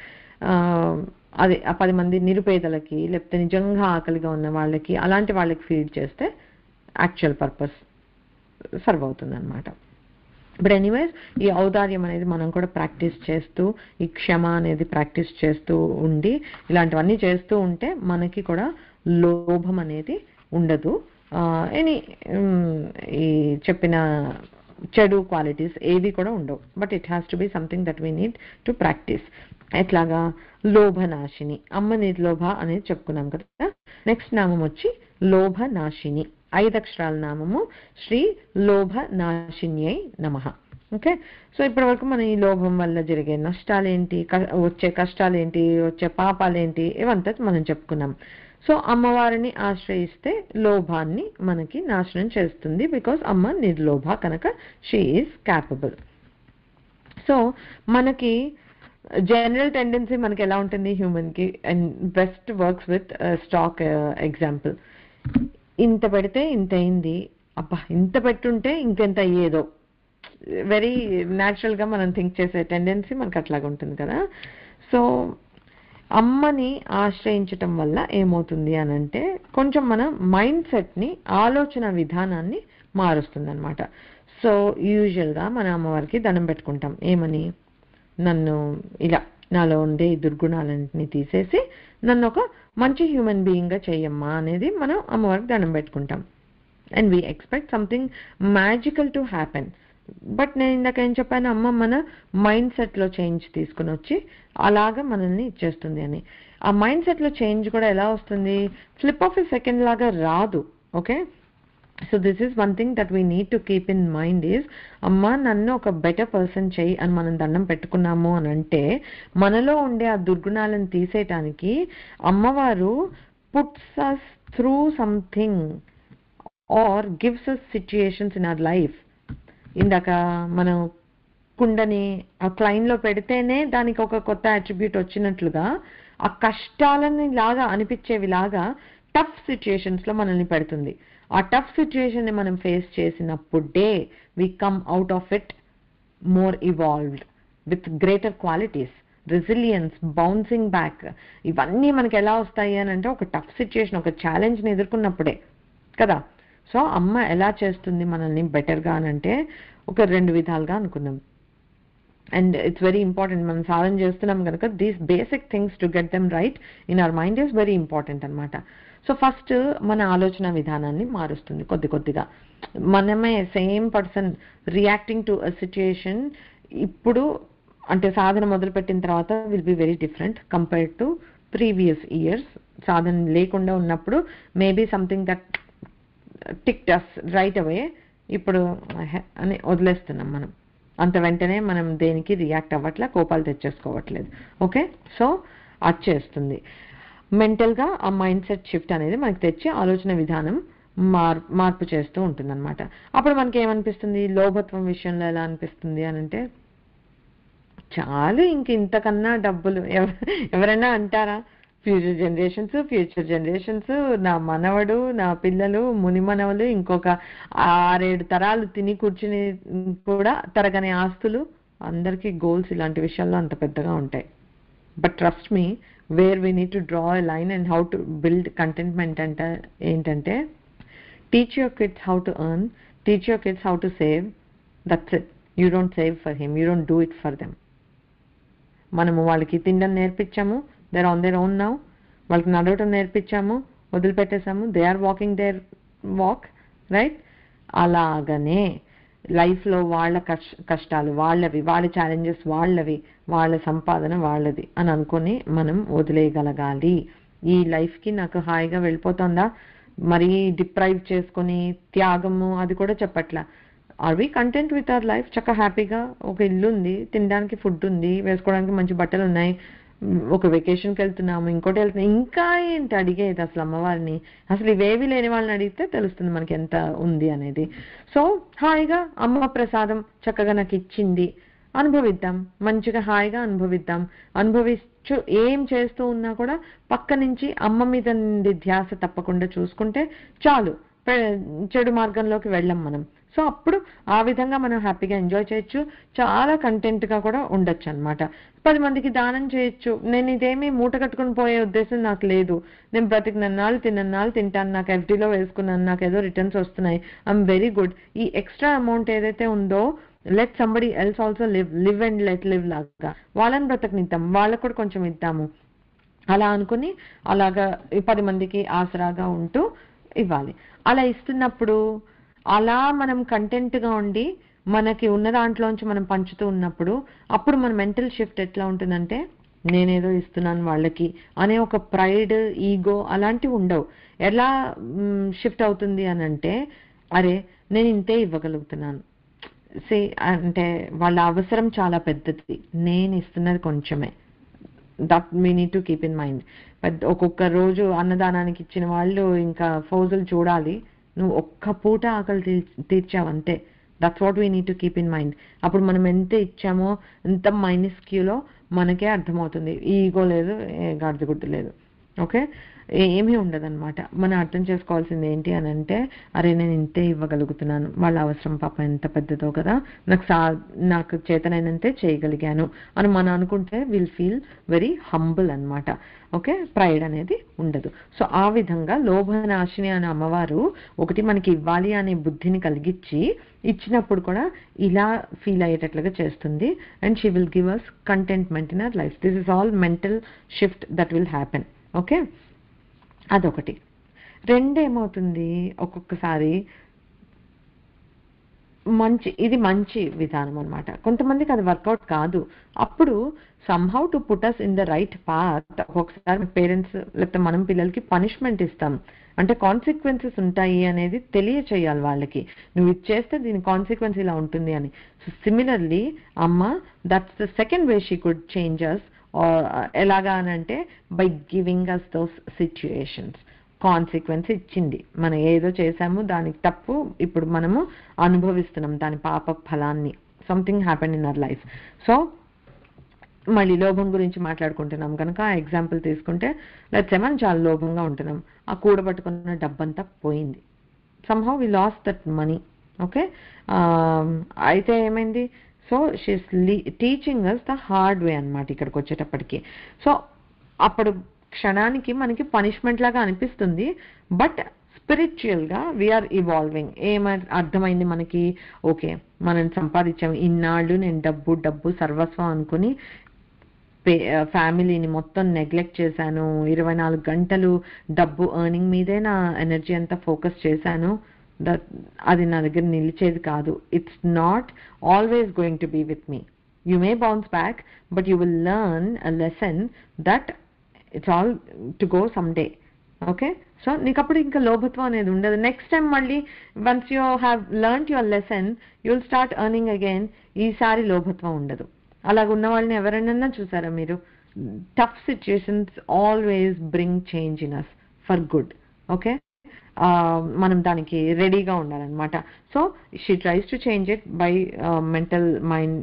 అది ఆ 10 మంది నిరుపేదలకి, లేకపోతే నిజంగా ఆకలిగా ఉన్న వాళ్ళకి, అలాంటి వాళ్ళకి ఫీడ్ చేస్తే యాక్చువల్ పర్పస్ సర్వ్ అవుతుంది అనమాట. బట్ ఎనీవేస్, ఈ ఔదార్యం అనేది మనం కూడా ప్రాక్టీస్ చేస్తూ, ఈ క్షమ అనేది ప్రాక్టీస్ చేస్తూ ఉండి, ఇలాంటివన్నీ చేస్తూ ఉంటే మనకి కూడా లోభం అనేది ఉండదు. ఎనీ ఈ చెప్పిన చెడు క్వాలిటీస్ ఏవి కూడా ఉండవు. But it has to be something that we need to practice. ఎట్లాగా? లోభనాశిని, అమ్మ నిర్లోభ అనేది చెప్పుకున్నాం కదా. నెక్స్ట్ నామం వచ్చి లోభనాశిని. 5 అక్షరాల నామము శ్రీ లోభనాశిన్యై నమః. ఓకే, సో ఇప్పటి వరకు మనం ఈ లోభం వల్ల జరిగే నష్టాలేంటి, వచ్చే కష్టాలేంటి, వచ్చే పాపాలేంటి, ఇవంతా మనం చెప్పుకున్నాం. సో అమ్మవారిని ఆశ్రయిస్తే లోభాన్ని మనకి నాశనం చేస్తుంది. బికాస్ అమ్మ నిర్లోభ కనుక షీ ఈజ్ క్యాపబుల్. సో మనకి జనరల్ టెండెన్సీ మనకి ఎలా ఉంటుంది హ్యూమన్కి, and best works with stock example. ఇంత పెడితే ఇంత అయింది, అబ్బా ఇంత పెట్టుంటే ఇంకెంత అయ్యేదో, వెరీ న్యాచురల్గా మనం థింక్ చేసే టెండెన్సీ మనకు అట్లాగా ఉంటుంది కదా. సో అమ్మని ఆశ్రయించటం వల్ల ఏమవుతుంది అని అంటే, కొంచెం మన మైండ్ సెట్ని, ఆలోచన విధానాన్ని మారుస్తుంది అనమాట. సో యూజువల్గా మన అమ్మవారికి దండం పెట్టుకుంటాం ఏమని, నన్ను ఇలా నాలో ఉండే ఈ దుర్గుణాలన్నింటినీ తీసేసి నన్ను ఒక మంచి హ్యూమన్ బీయింగ్గా చెయ్యమ్మా అనేది మనం అమ్మవారికి దండం పెట్టుకుంటాం. And we expect something magical to happen. But నేను ఇందాక ఏం చెప్పాను, అమ్మ మన మైండ్ సెట్లో చేంజ్ తీసుకుని వచ్చి అలాగా మనల్ని ఇచ్చేస్తుంది అని. ఆ మైండ్ సెట్లో చేంజ్ కూడా ఎలా వస్తుంది, ఫ్లిప్ ఆఫ్ ఎ సెకండ్ లాగా రాదు. Okay, so this is one thing that we need to keep in mind is, అమ్మ నన్ను ఒక బెటర్ పర్సన్ చెయ్యి అని మనం దండం పెట్టుకున్నాము అని అంటే, మనలో ఉండే ఆ దుర్గుణాలను తీసేయటానికి అమ్మవారు puts us through something or gives us situations in our life. ఇందాక మనం కుండని ఆ క్లైన్లో పెడితేనే దానికి ఒక కొత్త అట్రిబ్యూట్ వచ్చినట్లుగా, ఆ కష్టాలని లాగా అనిపించేవి లాగా టఫ్ సిచ్యుయేషన్స్లో మనల్ని పెడుతుంది. ఆ టఫ్ సిచ్యుయేషన్ని మనం ఫేస్ చేసినప్పుడే we come out of it more evolved with greater qualities, resilience, bouncing back. ఇవన్నీ మనకి ఎలా వస్తాయి అని అంటే, ఒక టఫ్ సిచ్యుయేషన్, ఒక ఛాలెంజ్ని ఎదుర్కొన్నప్పుడే కదా. సో అమ్మ ఎలా చేస్తుంది మనల్ని బెటర్గా అని అంటే, ఒక 2 విధాలుగా అనుకున్నాం. అండ్ ఇట్స్ వెరీ ఇంపార్టెంట్, మనం సాధన చేస్తున్నాం కనుక these basic things to get them right in our mind is very important అనమాట. సో ఫస్ట్ మన ఆలోచన విధానాన్ని మారుస్తుంది కొద్ది కొద్దిగా. మనమే same person reacting to a situation ఇప్పుడు అంటే సాధన మొదలుపెట్టిన తర్వాత will be very different compared to previous years. సాధన లేకుండా ఉన్నప్పుడు maybe something that ticked us right away, ఇప్పుడు అని వదిలేస్తున్నాం మనం. అంత వెంటనే మనం దేనికి రియాక్ట్ అవ్వట్లే, కోపాలు తెచ్చేసుకోవట్లేదు. ఓకే, సో అది చేస్తుంది. మెంటల్గా ఆ మైండ్ సెట్ షిఫ్ట్ అనేది మనకి తెచ్చి ఆలోచన విధానం మార్పు చేస్తూ ఉంటుంది అనమాట. అప్పుడు మనకి ఏమనిపిస్తుంది, లోభత్వం విషయంలో ఎలా అనిపిస్తుంది అని అంటే, చాలు ఇంక ఇంతకన్నా డబ్బులు ఎవరైనా అంటారా? ఫ్యూచర్ జనరేషన్స్, నా మనవడు, నా పిల్లలు, ముని మనవలు, ఇంకొక 6-7 తరాలు తిని కూర్చుని కూడా తరగని ఆస్తులు, అందరికీ గోల్స్ ఇలాంటి విషయాల్లో అంత పెద్దగా ఉంటాయి. But trust me, where we need to draw a line and how to build contentment అంటే ఏంటంటే, teach your kids how to earn, teach your kids how to save, that's it. You don't save for him, you don't do it for them. మనము వాళ్ళకి తినడం నేర్పించాము, they're on their own now. వాళ్ళకి నడవటం నేర్పించాము, వదిలిపెట్టేసాము, they are walking their walk, right? అలాగనే లైఫ్లో వాళ్ళ కష్టాలు వాళ్ళవి, వాళ్ళ ఛాలెంజెస్ వాళ్ళవి, వాళ్ళ సంపాదన వాళ్ళది అని అనుకొని మనం వదిలేయగలగాలి. ఈ లైఫ్కి నాకు హాయిగా వెళ్ళిపోతుందా, మరీ డిప్రైవ్ చేసుకొని త్యాగము అది కూడా చెప్పట్లా. Are we content with our life? చక్క హ్యాపీగా ఒక ఇల్లు ఉంది, తినడానికి ఫుడ్ ఉంది, వేసుకోవడానికి మంచి బట్టలు ఉన్నాయి, ఒక వెకేషన్కి వెళ్తున్నాము, ఇంకోటి వెళ్తున్నాం, ఇంకా ఏంటి అడిగేది అసలు అమ్మవారిని? అసలు ఇవేవి లేని వాళ్ళని అడిగితే తెలుస్తుంది మనకి ఎంత ఉంది అనేది. సో హాయిగా అమ్మ ప్రసాదం చక్కగా నాకు ఇచ్చింది, అనుభవిద్దాం, మంచిగా హాయిగా అనుభవిద్దాం. అనుభవించు ఏం చేస్తూ ఉన్నా కూడా పక్క నుంచి అమ్మ మీద నుండి ధ్యాస తప్పకుండా చూసుకుంటే చాలు, చెడు మార్గంలోకి వెళ్ళం మనం. సో అప్పుడు ఆ విధంగా మనం హ్యాపీగా ఎంజాయ్ చేయొచ్చు, చాలా కంటెంట్గా కూడా ఉండొచ్చు అనమాట. 10 మందికి దానం చేయొచ్చు. నేను ఇదేమీ మూట కట్టుకుని పోయే ఉద్దేశం నాకు లేదు. నేను బ్రతికినన్నాళ్ళు తిన్నన్నాళ్ళు తింటాను, నాకు ఎఫ్డీలో వేసుకున్నాను, నాకు ఏదో రిటర్న్స్ వస్తున్నాయి, ఐఎమ్ వెరీ గుడ్. ఈ ఎక్స్ట్రా అమౌంట్ ఏదైతే ఉందో let somebody else also live and let live లాగా వాళ్ళని బ్రతకనిద్దాం, వాళ్ళకు కూడా కొంచెం ఇద్దాము అలా అనుకుని అలాగా 10 మందికి ఆసరాగా ఉంటూ ఇవ్వాలి. అలా ఇస్తున్నప్పుడు అలా మనం కంటెంట్గా ఉండి మనకి ఉన్న దాంట్లోంచి మనం పంచుతూ ఉన్నప్పుడు అప్పుడు మన మెంటల్ షిఫ్ట్ ఎట్లా ఉంటుందంటే నేనేదో ఇస్తున్నాను వాళ్ళకి అనే ఒక ప్రైడ్, ఈగో అలాంటివి ఉండవు. ఎలా షిఫ్ట్ అవుతుంది అని అంటే అరే నేను ఇంతే ఇవ్వగలుగుతున్నాను, సే అంటే వాళ్ళ అవసరం చాలా పెద్దది, నేను ఇస్తున్నది కొంచెమే. That we need to keep in mind. ఒక్కొక్క రోజు అన్నదానానికి ఇచ్చిన వాళ్ళు ఇంకా ఫౌజులు చూడాలి, నువ్వు ఒక్క పూట ఆకలి తీర్చావంతే. That's what we need to keep in mind. అప్పుడు మనం ఎంత ఇచ్చామో ఎంత మైనస్క్యూలో మనకే అర్థమవుతుంది. ఈగో లేదు, గాడిదగుడ్డు లేదు. ఓకే, ఏమీ ఉండదన్నమాట. మనం అర్థం చేసుకోవాల్సింది ఏంటి అని అంటే అరే నేను ఇంతే ఇవ్వగలుగుతున్నాను, వాళ్ళ అవసరం పాప ఎంత పెద్దదో కదా, నాకు చేతనైనంతే చేయగలిగాను అని మనం అనుకుంటే విల్ ఫీల్ వెరీ హంబుల్ అనమాట. ఓకే, ప్రైడ్ అనేది ఉండదు. సో ఆ విధంగా లోభనాశిని అనే అమ్మవారు ఒకటి మనకి ఇవ్వాలి అనే బుద్ధిని కలిగించి ఇచ్చినప్పుడు కూడా ఇలా ఫీల్ అయ్యేటట్లుగా చేస్తుంది. And she will give us contentment in our life. This is all mental shift that will happen. Okay, అదొకటి. రెండేమవుతుంది, ఒక్కొక్కసారి ఇది మంచి విధానం అనమాట. కొంతమందికి అది వర్కౌట్ కాదు. అప్పుడు somehow to put us in the right path ఒక్కొక్కసారి పేరెంట్స్ లేకపోతే మనం పిల్లలకి పనిష్మెంట్ ఇస్తాం. అంటే కాన్సిక్వెన్సెస్ ఉంటాయి అనేది తెలియచేయాలి వాళ్ళకి, నువ్వు ఇది చేస్తే దీని కాన్సిక్వెన్స్ ఇలా ఉంటుంది అని. సో సిమిలర్లీ అమ్మ that's the second way she could change us. ఎలాగా అని అంటే by giving us those situations. Consequence ఇచ్చింది, మనం ఏదో చేసాము దానికి తప్పు, ఇప్పుడు మనము అనుభవిస్తున్నాం దాని పాప ఫలాన్ని. Something happen in our life. So మళ్ళీ లోభం గురించి మాట్లాడుకుంటున్నాం కనుక ఆ ఎగ్జాంపుల్ తీసుకుంటే లెట్స్ సే మనం చాలా లోభంగా ఉంటున్నాం, ఆ కూడబట్టుకున్న డబ్బంతా పోయింది, somehow we lost that money. Okay, అయితే ఏమైంది, so she's teaching us the hard way అనమాట ఇక్కడికి వచ్చేటప్పటికి. సో అప్పుడు క్షణానికి మనకి పనిష్మెంట్ లాగా అనిపిస్తుంది, బట్ స్పిరిచువల్గా వీఆర్ ఇవాల్వింగ్. అర్థమైంది మనకి, ఓకే మనం సంపాదించాము ఇన్నాళ్ళు, నేను డబ్బు డబ్బు సర్వస్వం అనుకుని ఫ్యామిలీని మొత్తం నెగ్లెక్ట్ చేశాను, 24 గంటలు డబ్బు ఎర్నింగ్ మీదే నా ఎనర్జీ అంతా ఫోకస్ చేశాను, అది నా దగ్గర నిలిచేది కాదు. It's not always going to be with me. You may bounce back, but you will learn a lesson that it's all to go some day. Okay, so నీకు అప్పుడు ఇంకా లోభత్వం అనేది ఉండదు. నెక్స్ట్ టైం మళ్ళీ once you have learned your lesson you will start earning again. ఈసారి లోభత్వం ఉండదు. అలాగ ఉన్న వాళ్ళని ఎవరైనా చూసారా మీరు? Tough situations always bring change in us for good. Okay, మనం దానికి రెడీగా ఉండాలన్నమాట. So she tries to change it by mental mind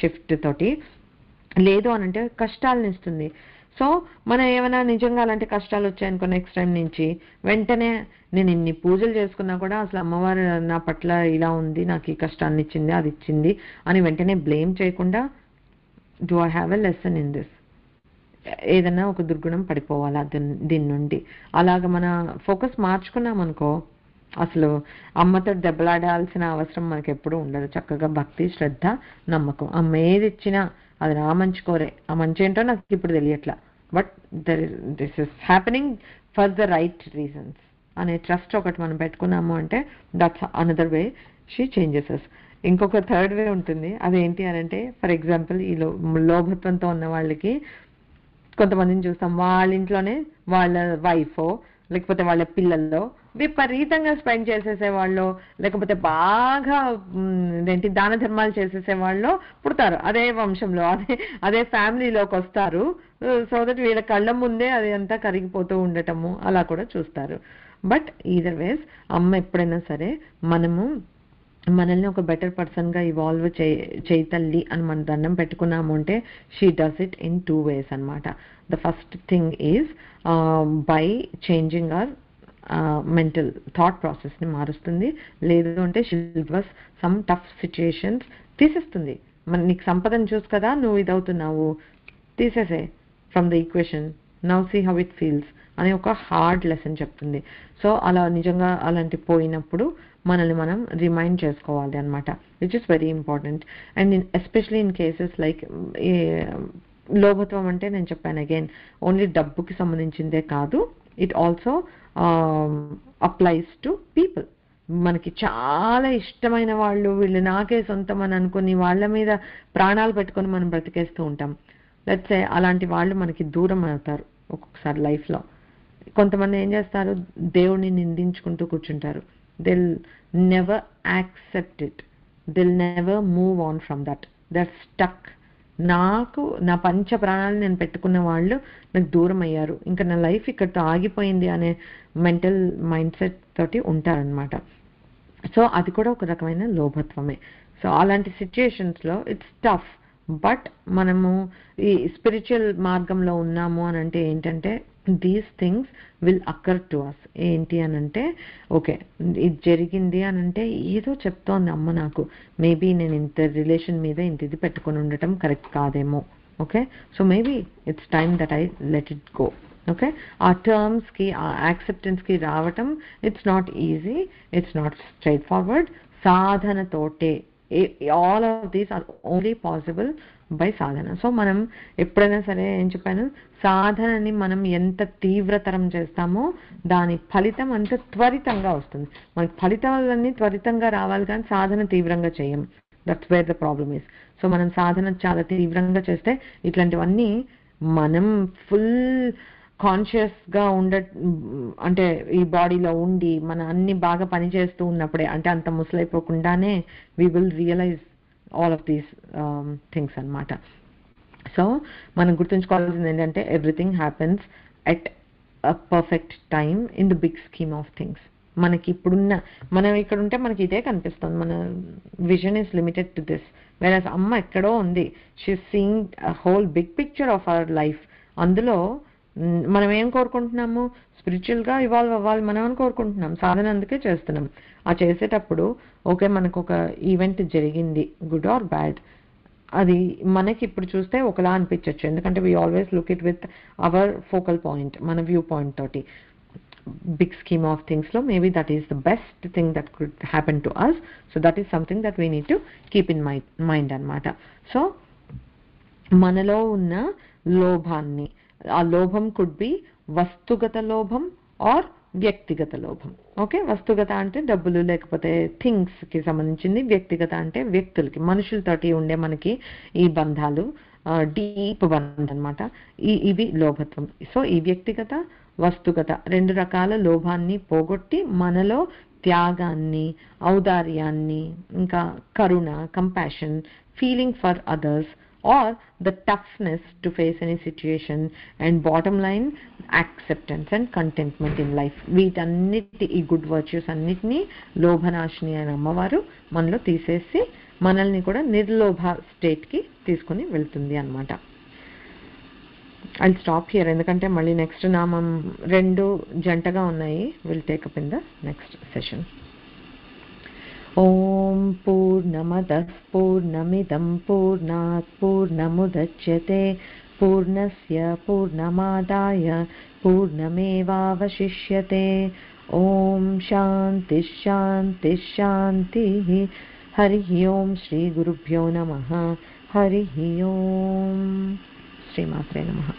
shift తోటి. లేదు అనంటే కష్టాలను ఇస్తుంది. సో మనం ఏమైనా నిజంగా అలాంటి కష్టాలు వచ్చాయనుకో నెక్స్ట్ టైం నుంచి వెంటనే నేను ఇన్ని పూజలు చేసుకున్నా కూడా అసలు అమ్మవారు నా పట్ల ఇలా ఉంది, నాకు ఈ కష్టాన్ని ఇచ్చింది అది ఇచ్చింది అని వెంటనే బ్లేమ్ చేయకుండా do I have a lesson in this, ఏదన్నా ఒక దుర్గుణం పడిపోవాలా దీని నుండి. అలాగ మన ఫోకస్ మార్చుకున్నామనుకో అసలు అమ్మతో దెబ్బలాడాల్సిన అవసరం మనకి ఎప్పుడూ ఉండదు. చక్కగా భక్తి, శ్రద్ధ, నమ్మకం, అమ్మ ఏది ఇచ్చినా అది నా మంచి కోరే. ఆ మంచి ఏంటో నాకు ఇప్పుడు తెలియట్లా, but this is happening for the right reasons అనే ట్రస్ట్ ఒకటి మనం పెట్టుకున్నాము అంటే that's another way she changes us. ఇంకొక థర్డ్ వే ఉంటుంది. అదేంటి అని అంటే ఫర్ ఎగ్జాంపుల్ ఈ లోభత్వంతో ఉన్న వాళ్ళకి కొంతమందిని చూస్తాం, వాళ్ళ ఇంట్లోనే వాళ్ళ వైఫో లేకపోతే వాళ్ళ పిల్లల్లో విపరీతంగా స్పెండ్ చేసేసేవాళ్ళు, లేకపోతే బాగా దాన ధర్మాలు చేసేసేవాళ్ళు పుడతారు. అదే వంశంలో అదే ఫ్యామిలీలోకి వస్తారు. సో దట్ వీళ్ళ కళ్ళ ముందే అది అంతా కరిగిపోతూ ఉండటము అలా కూడా చూస్తారు. బట్ ఈదర్ వేస్ అమ్మ ఎప్పుడైనా సరే మనము మనల్ని ఒక బెటర్ పర్సన్గా ఇవాల్వ్ చేయి తల్లి అని మనం దండం పెట్టుకున్నాము అంటే she does it in 2 ways అనమాట. The first thing is by changing our mental thought ప్రాసెస్ని మారుస్తుంది. లేదు అంటే she give us some tough situations తీసేస్తుంది. నీకు సంపదను చూసి కదా నువ్వు ఇదవుతున్నావు, తీసేసే from the equation, now see how it feels అనే ఒక హార్డ్ లెసన్ చెప్తుంది. సో అలా నిజంగా అలాంటి పోయినప్పుడు మనల్ని మనం రిమైండ్ చేసుకోవాలి అనమాట, which is very important. And especially in cases like లోభత్వం అంటే నేను చెప్పాను అగైన్ ఓన్లీ డబ్బుకి సంబంధించిందే కాదు, it also applies to people. మనకి చాలా ఇష్టమైన వాళ్ళు, వీళ్ళు నాకే సొంతం అని అనుకుని వాళ్ళ మీద ప్రాణాలు పెట్టుకొని మనం బ్రతికేస్తూ ఉంటాం. లెట్స్ సే అలాంటి వాళ్ళు మనకి దూరం అవుతారు ఒక్కొక్కసారి లైఫ్లో. కొంతమంది ఏం చేస్తారు, దేవుడిని నిందించుకుంటూ కూర్చుంటారు. They'll never accept it, they'll never move on from that, that stuck. నాకు నా పంచ ప్రాణాలు నేను పెట్టుకున్న వాళ్ళు నాకు దూరం అయ్యారు, ఇంకా నా లైఫ్ ఇక్కడితో ఆగిపోయింది అనే మెంటల్ మైండ్ సెట్ తోటి ఉంటారనమాట. సో అది కూడా ఒక రకమైన లోభత్వమే. సో అలాంటి సిచ్యుయేషన్స్లో ఇట్స్ టఫ్. బట్ మనము ఈ స్పిరిచువల్ మార్గంలో ఉన్నాము అని అంటే ఏంటంటే these things will occur to us. ఏంటి అని అంటే ఓకే ఇది జరిగింది అని అంటే ఏదో చెప్తోంది అమ్మ నాకు, మేబీ నేను ఇంత రిలేషన్ మీద ఇంత ఇది పెట్టుకొని ఉండటం కరెక్ట్ కాదేమో. Okay, so maybe it's time that I let it go. Okay, ఆ టర్మ్స్కి ఆ యాక్సెప్టెన్స్కి రావటం it's not easy, it's not straightforward. సాధనతోటే all of these are only possible by సాధన. సో మనం ఎప్పుడైనా సరే ఏం చెప్పాను, సాధనని మనం ఎంత తీవ్రతరం చేస్తామో దాని ఫలితం అంత త్వరితంగా వస్తుంది. మనకి ఫలితాలన్నీ త్వరితంగా రావాలి కానీ సాధన తీవ్రంగా చేయం. That's where the problem is. So మనం సాధన చాలా తీవ్రంగా చేస్తే ఇట్లాంటివన్నీ మనం ఫుల్ కాన్షియస్గా అంటే ఈ బాడీలో ఉండి మన అన్ని బాగా పనిచేస్తూ ఉన్నప్పుడే, అంటే అంత ముసలైపోకుండానే we will realise all of these things అనమాట. సో మనం గుర్తుంచుకోవాల్సింది ఏంటంటే everything happens at a perfect time in the big scheme of things. మనకి ఇప్పుడున్న మనం ఇక్కడ ఉంటే మనకి ఇదే కనిపిస్తుంది, మన vision is limited to this. Whereas అమ్మ ఎక్కడో ఉంది, she seeing a whole big picture of our life. అందులో మనం ఏం కోరుకుంటున్నాము, స్పిరిచువల్గా ఇవాల్వ్ అవ్వాలి మనం అని కోరుకుంటున్నాం, సాధన అందుకే చేస్తున్నాం. ఆ చేసేటప్పుడు ఓకే మనకు ఒక ఈవెంట్ జరిగింది, గుడ్ ఆర్ బ్యాడ్, అది మనకి ఇప్పుడు చూస్తే ఒకలా అనిపించవచ్చు, ఎందుకంటే we always look it with our focal point, మన వ్యూ పాయింట్ తోటి. బిగ్ స్కీమ్ ఆఫ్ థింగ్స్లో maybe that is the best thing that could happen to us. So that is something that we need to keep in mind అనమాట. So మనలో ఉన్న లోభాన్ని, ఆ లోభం could be వస్తుగత లోభం are వ్యక్తిగత లోభం. ఓకే, వస్తుగత అంటే డబ్బులు లేకపోతే థింగ్స్కి సంబంధించింది, వ్యక్తిగత అంటే వ్యక్తులకి, మనుషులతోటి ఉండే మనకి ఈ బంధాలు, డీప్ బంధం అనమాట, ఇవి లోభత్వం. సో ఈ వ్యక్తిగత వస్తుగత రెండు రకాల లోభాన్ని పోగొట్టి మనలో త్యాగాన్ని, ఔదార్యాన్ని, ఇంకా కరుణ, compassion, feeling for others, or the toughness to face any situation, and bottom line acceptance and contentment in life. వీటన్నిటి ఈ గుడ్ వర్చ్యూస్ అన్నిటినీ లోభనాశిని అయిన అమ్మవారు మనలో తీసేసి మనల్ని కూడా నిర్లోభ స్టేట్కి తీసుకుని వెళ్తుంది అనమాట. ఐల్ స్టాప్ హియర్, ఎందుకంటే మళ్ళీ నెక్స్ట్ నామం రెండు జంటగా ఉన్నాయి, will take up in the next session. ఓం పూర్ణమదః పూర్ణమిదం పూర్ణాత్ పూర్ణముదచ్యతే పూర్ణస్య పూర్ణమాదాయ పూర్ణమేవావశిష్యతే. ఓం శాంతి శాంతి శాంతి. హరి ఓం. శ్రీ గురుభ్యో నమః. హరి ఓం. శ్రీమాత్రే నమః.